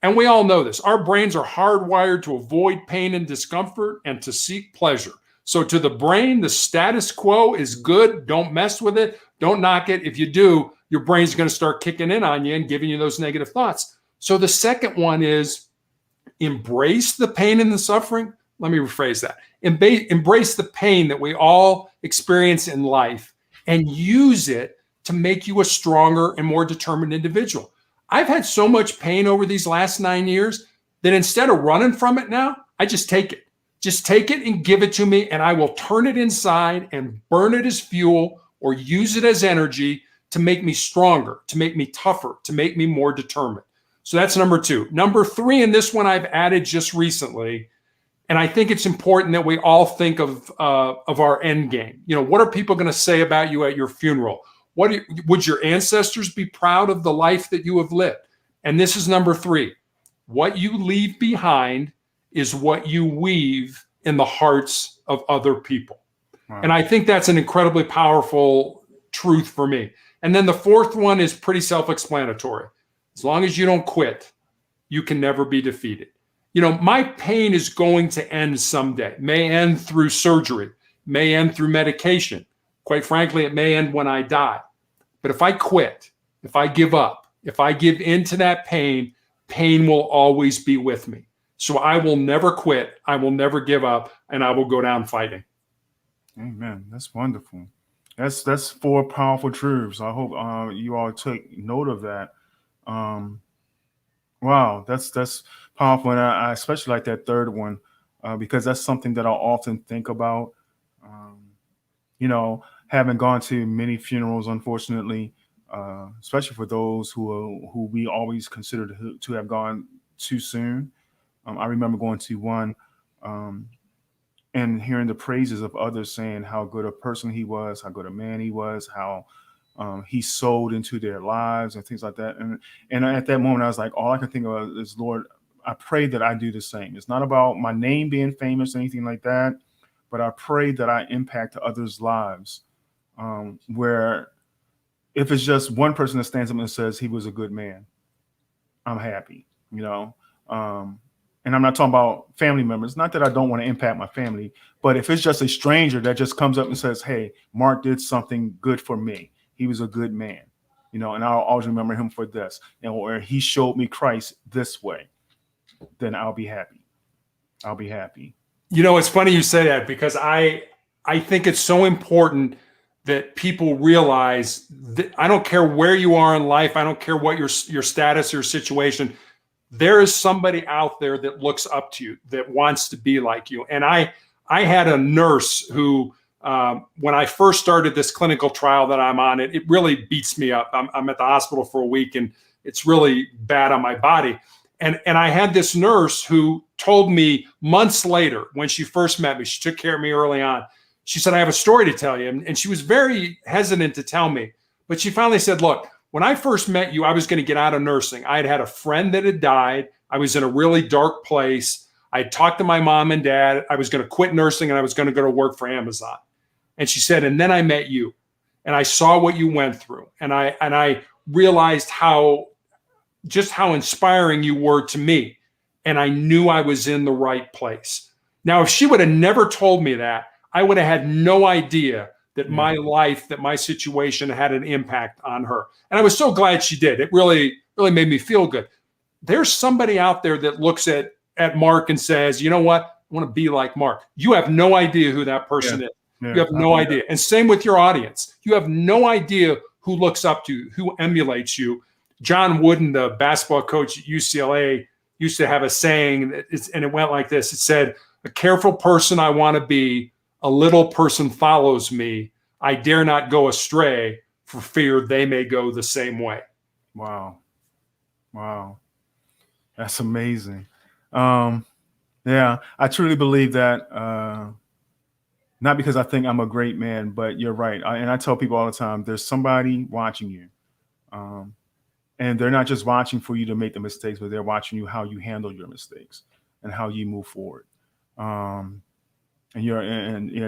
and we all know this, our brains are hardwired to avoid pain and discomfort and to seek pleasure. So to the brain, the status quo is good. Don't mess with it. Don't knock it. If you do, your brain's going to start kicking in on you and giving you those negative thoughts. So the second one is embrace the pain and the suffering. Let me rephrase that. Embrace the pain that we all experience in life and use it to make you a stronger and more determined individual. I've had so much pain over these last 9 years that instead of running from it now, I just take it. Just take it and give it to me, and I will turn it inside and burn it as fuel or use it as energy to make me stronger, to make me tougher, to make me more determined. So that's number 2. Number 3, and this one I've added just recently, and I think it's important that we all think of our end game. What are people going to say about you at your funeral? Would your ancestors be proud of the life that you have lived? And this is number 3. What you leave behind is what you weave in the hearts of other people. Wow. And I think that's an incredibly powerful truth for me. And then the 4th one is pretty self-explanatory. As long as you don't quit, you can never be defeated. My pain is going to end someday. May end through surgery, may end through medication. Quite frankly, it may end when I die. But if I quit, if I give up, if I give in to that pain, pain will always be with me. So I will never quit. I will never give up, and I will go down fighting. Amen. That's wonderful. That's 4 powerful truths. I hope you all took note of that. Wow, that's powerful, and I especially like that 3rd one because that's something that I often think about. Having gone to many funerals, unfortunately, especially for those who we always consider to have gone too soon. I remember going to one and hearing the praises of others saying how good a person he was, how good a man he was, how he sold into their lives and things like that. And at that moment, I was like, all I can think of is, Lord, I pray that I do the same. It's not about my name being famous or anything like that, but I pray that I impact others' lives. Where if it's just one person that stands up and says he was a good man, I'm happy, and I'm not talking about family members. Not that I don't want to impact my family, but if it's just a stranger that just comes up and says, hey, Mark did something good for me. He was a good man, and I'll always remember him for this, or he showed me Christ this way, then I'll be happy. I'll be happy. It's funny you say that because I think it's so important that people realize that I don't care where you are in life. I don't care what your status or situation. There is somebody out there that looks up to you, that wants to be like you. And I had a nurse who, when I first started this clinical trial that I'm on, it really beats me up. I'm at the hospital for a week and it's really bad on my body. And I had this nurse who told me months later, when she first met me, she took care of me early on. She said, I have a story to tell you. And she was very hesitant to tell me. But she finally said, look, when I first met you, I was going to get out of nursing. I had a friend that had died. I was in a really dark place. I had talked to my mom and dad. I was going to quit nursing and I was going to go to work for Amazon. And she said, and then I met you and I saw what you went through. And I realized how inspiring you were to me. And I knew I was in the right place. Now, if she would have never told me that, I would have had no idea that my life, that my situation had an impact on her. And I was so glad she did. It really, really made me feel good. There's somebody out there that looks at Mark and says, you know what? I want to be like Mark. You have no idea who that person is. Yeah. You have no idea. And same with your audience. You have no idea who looks up to you, who emulates you. John Wooden, the basketball coach at UCLA, used to have a saying, and it went like this. It said, a careful person I want to be, a little person follows me. I dare not go astray for fear they may go the same way. Wow. That's amazing. Yeah, I truly believe that, not because I think I'm a great man, but you're right. And I tell people all the time, there's somebody watching you. And they're not just watching for you to make the mistakes, but they're watching you, how you handle your mistakes and how you move forward. And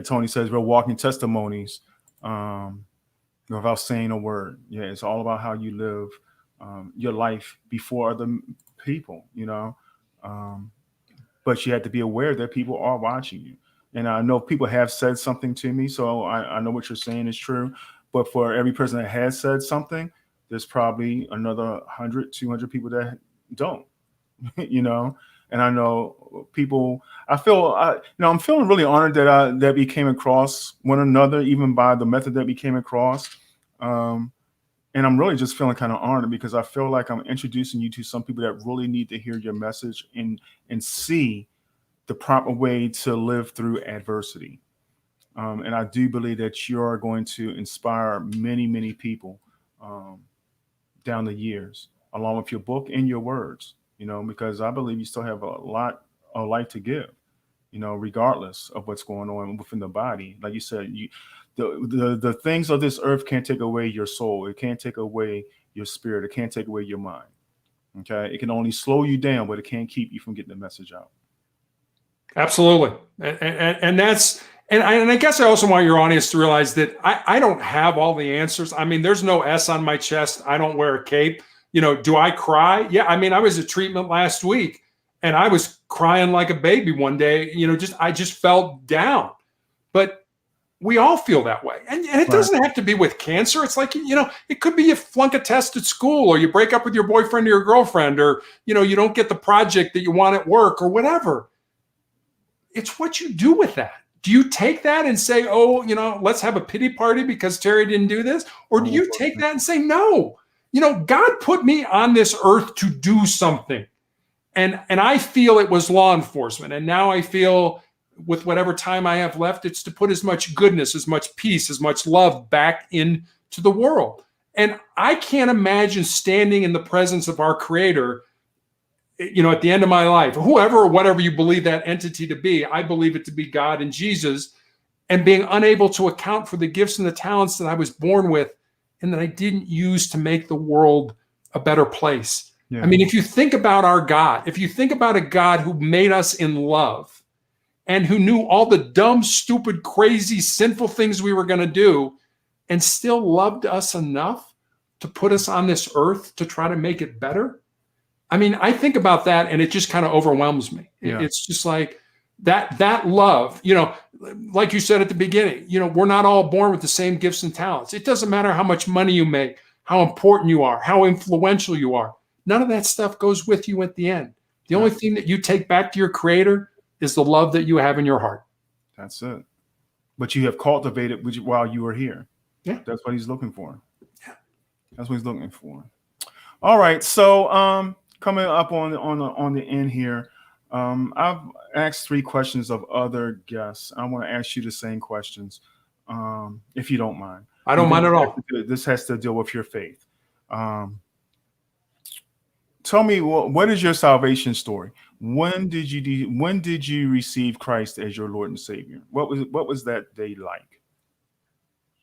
Tony says we're walking testimonies without saying a word. Yeah, it's all about how you live your life before other people, but you have to be aware that people are watching you. And I know people have said something to me, so I know what you're saying is true. But for every person that has said something, there's probably another 100, 200 people that don't, And I know people. I'm feeling really honored that we came across one another, even by the method that we came across. And I'm really just feeling kind of honored because I feel like I'm introducing you to some people that really need to hear your message and see the proper way to live through adversity. And I do believe that you're going to inspire many, many people down the years, along with your book and your words, because I believe you still have a lot of life to give, regardless of what's going on within the body. Like you said, the things of this earth can't take away your soul. It can't take away your spirit. It can't take away your mind. Okay. It can only slow you down, but it can't keep you from getting the message out. Absolutely. And I guess I also want your audience to realize that I don't have all the answers. I mean, there's no S on my chest. I don't wear a cape. Do I cry? Yeah. I mean, I was at treatment last week and I was crying like a baby one day, I just felt down, but we all feel that way. And it doesn't have to be with cancer. It's like, it could be you flunk a test at school, or you break up with your boyfriend or your girlfriend, or, you don't get the project that you want at work or whatever. It's what you do with that. Do you take that and say, oh, let's have a pity party because Terry didn't do this? Or do you take that and say, no, God put me on this earth to do something. And I feel it was law enforcement. And now I feel with whatever time I have left, it's to put as much goodness, as much peace, as much love back into the world. And I can't imagine standing in the presence of our Creator, at the end of my life, whoever or whatever you believe that entity to be. I believe it to be God and Jesus, and being unable to account for the gifts and the talents that I was born with and that I didn't use to make the world a better place. Yeah. I mean, if you think about our God, if you think about a God who made us in love and who knew all the dumb, stupid, crazy, sinful things we were going to do and still loved us enough to put us on this earth to try to make it better. I mean, I think about that and it just kind of overwhelms me. Yeah. It's just like that love, like you said at the beginning, we're not all born with the same gifts and talents. It doesn't matter how much money you make, how important you are, how influential you are. None of that stuff goes with you at the end. The only thing that you take back to your Creator is the love that you have in your heart. That's it. But you have cultivated while you were here. Yeah. That's what he's looking for. Yeah. That's what he's looking for. All right. So coming up on the end here, I've asked 3 questions of other guests. I want to ask you the same questions, if you don't mind. I don't mind at all. This has to deal with your faith. Tell me, what is your salvation story? When did you receive Christ as your Lord and Savior? What was that day like?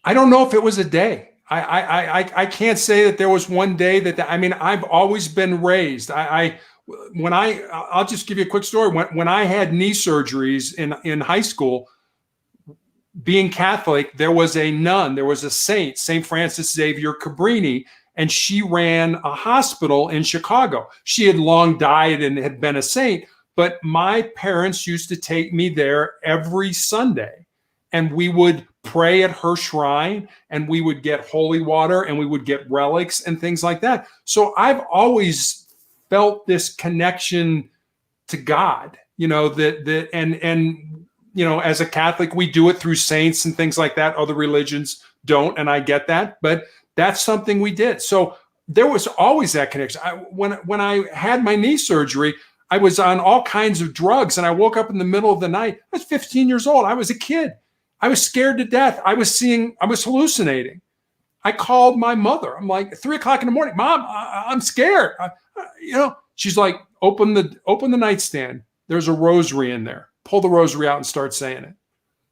I don't know if it was a day. I can't say that there was one day I've always been raised. I'll just give you a quick story. When I had knee surgeries in high school, being Catholic, there was a nun, there was a saint, St. Francis Xavier Cabrini, and she ran a hospital in Chicago. She had long died and had been a saint, but my parents used to take me there every Sunday. and we would pray at her shrine, and we would get holy water, and we would get relics and things like that. So I've always felt this connection to God, and as a Catholic, we do it through saints and things like that. Other religions don't, and I get that, but that's something we did. So there was always that connection. When I had my knee surgery, I was on all kinds of drugs, and I woke up in the middle of the night. I was 15 years old. I was a kid. I was scared to death. I was hallucinating. I called my mother. I'm like, 3:00 in the morning, Mom, I'm scared. She's like, open the nightstand. There's a rosary in there. Pull the rosary out and start saying it.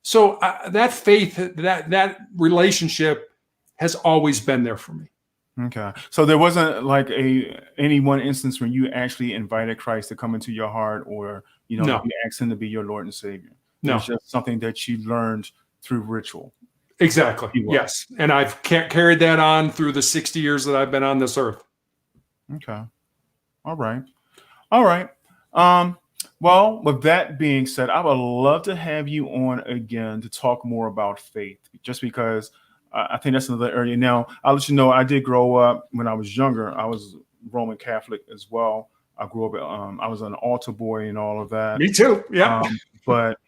So that faith, that relationship has always been there for me. Okay. So there wasn't like any one instance when you actually invited Christ to come into your heart, or, No. you asked him to be your Lord and Savior. No. It's just something that you learned through ritual. Exactly. Yes. And I've carried that on through the 60 years that I've been on this earth. Okay. All right. Well, with that being said, I would love to have you on again to talk more about faith, just because I think that's another area. Now, I'll let you know, I did grow up when I was younger. I was Roman Catholic as well. I grew up, I was an altar boy and all of that. Me too. Yeah. But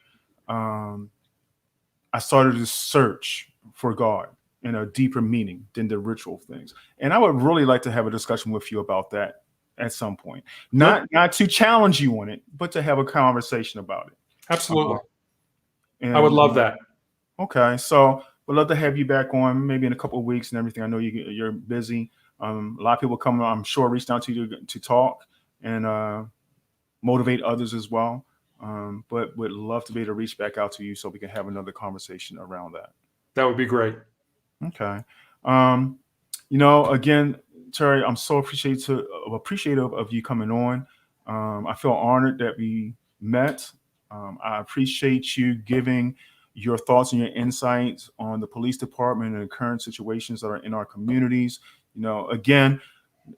I started to search for God in a deeper meaning than the ritual things. And I would really like to have a discussion with you about that at some point. Not to challenge you on it, but to have a conversation about it. Absolutely. And I would love that. Okay. So we'd love to have you back on maybe in a couple of weeks and everything. I know you're busy. A lot of people come, I'm sure, reached out to you to talk and motivate others as well. But would love to be able to reach back out to you so we can have another conversation around that. That would be great. Okay. Again, Terry, I'm so appreciative of you coming on. I feel honored that we met. I appreciate you giving your thoughts and your insights on the police department and the current situations that are in our communities. Again,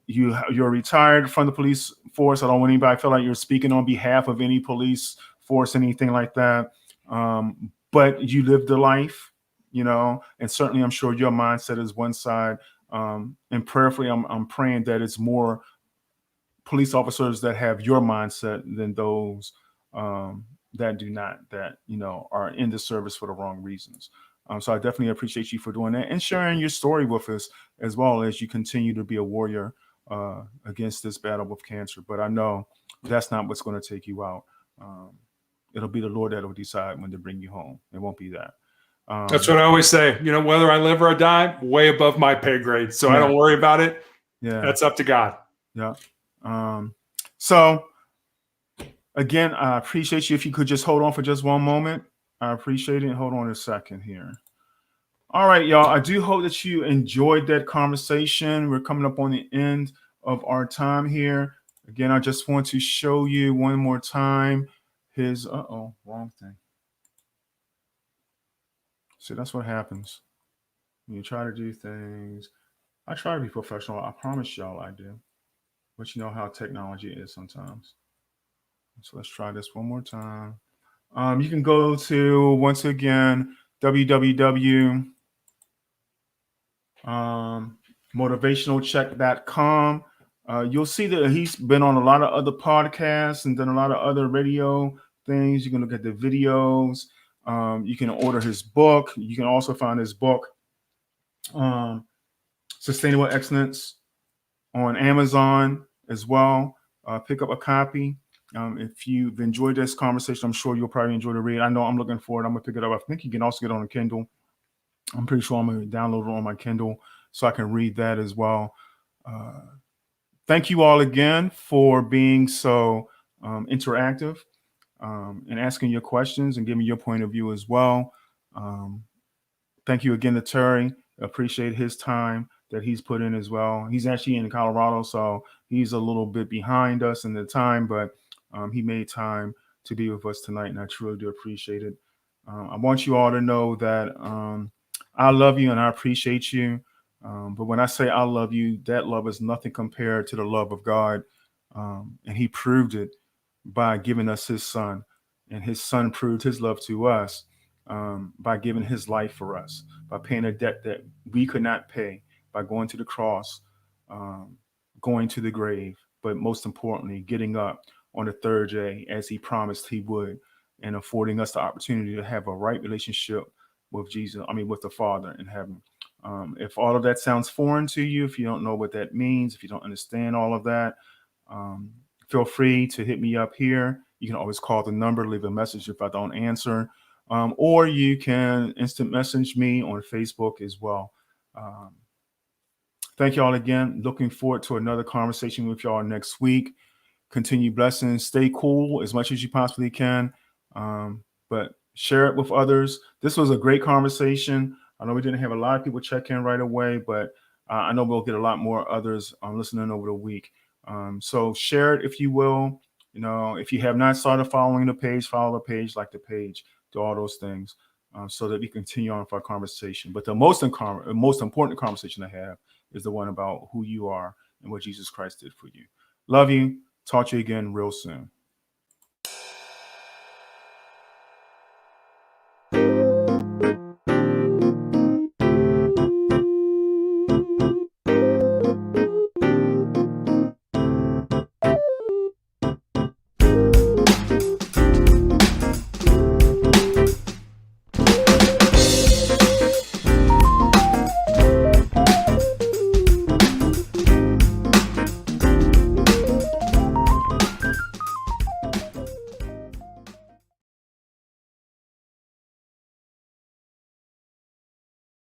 you're retired from the police force. I don't want anybody to feel like you're speaking on behalf of any police force, anything like that. But you lived the life, and certainly I'm sure your mindset is one side. And prayerfully, I'm praying that it's more police officers that have your mindset than those that do not, that are in the service for the wrong reasons. So I definitely appreciate you for doing that and sharing your story with us, as well as you continue to be a warrior against this battle with cancer. But I know that's not what's going to take you out. It'll be the Lord that will decide when to bring you home. It won't be that. That's what I always say. Whether I live or I die, way above my pay grade. So I don't worry about it. Yeah, that's up to God. Yeah. So again, I appreciate you. If you could just hold on for just one moment, I appreciate it. Hold on a second here. All right, y'all. I do hope that you enjoyed that conversation. We're coming up on the end of our time here. Again, I just want to show you one more time his, wrong thing. See, that's what happens when you try to do things. I try to be professional. I promise y'all I do. But you know how technology is sometimes. So let's try this one more time. You can go to, once again, www.motivationalcheck.com. You'll see that he's been on a lot of other podcasts and done a lot of other radio things. You can look at the videos. You can order his book. You can also find his book, Sustainable Excellence, on Amazon as well. Pick up a copy. If you've enjoyed this conversation, I'm sure you'll probably enjoy the read. I know I'm looking for it. I'm going to pick it up. I think you can also get it on a Kindle. I'm pretty sure I'm going to download it on my Kindle so I can read that as well. Thank you all again for being so interactive and asking your questions and giving your point of view as well. Thank you again to Terry. Appreciate his time that he's put in as well. He's actually in Colorado, so he's a little bit behind us in the time, but he made time to be with us tonight, and I truly do appreciate it. I want you all to know that I love you and I appreciate you. But when I say I love you, that love is nothing compared to the love of God. And he proved it by giving us his son, and his son proved his love to us by giving his life for us, by paying a debt that we could not pay, by going to the cross, going to the grave, but most importantly, getting up on the third day as he promised he would, and affording us the opportunity to have a right relationship with Jesus, with the Father in heaven. If all of that sounds foreign to you, if you don't know what that means, if you don't understand all of that, feel free to hit me up here. You can always call the number, leave a message if I don't answer, or you can instant message me on Facebook as well. Thank you all again. Looking forward to another conversation with y'all next week. Continue blessings. Stay cool as much as you possibly can, but share it with others. This was a great conversation. I know we didn't have a lot of people check in right away, but I know we'll get a lot more others listening over the week. So share it if you will. If you have not started following the page, follow the page, like the page, do all those things so that we continue on with our conversation. But the most important conversation I have is the one about who you are and what Jesus Christ did for you. Love you. Talk to you again real soon.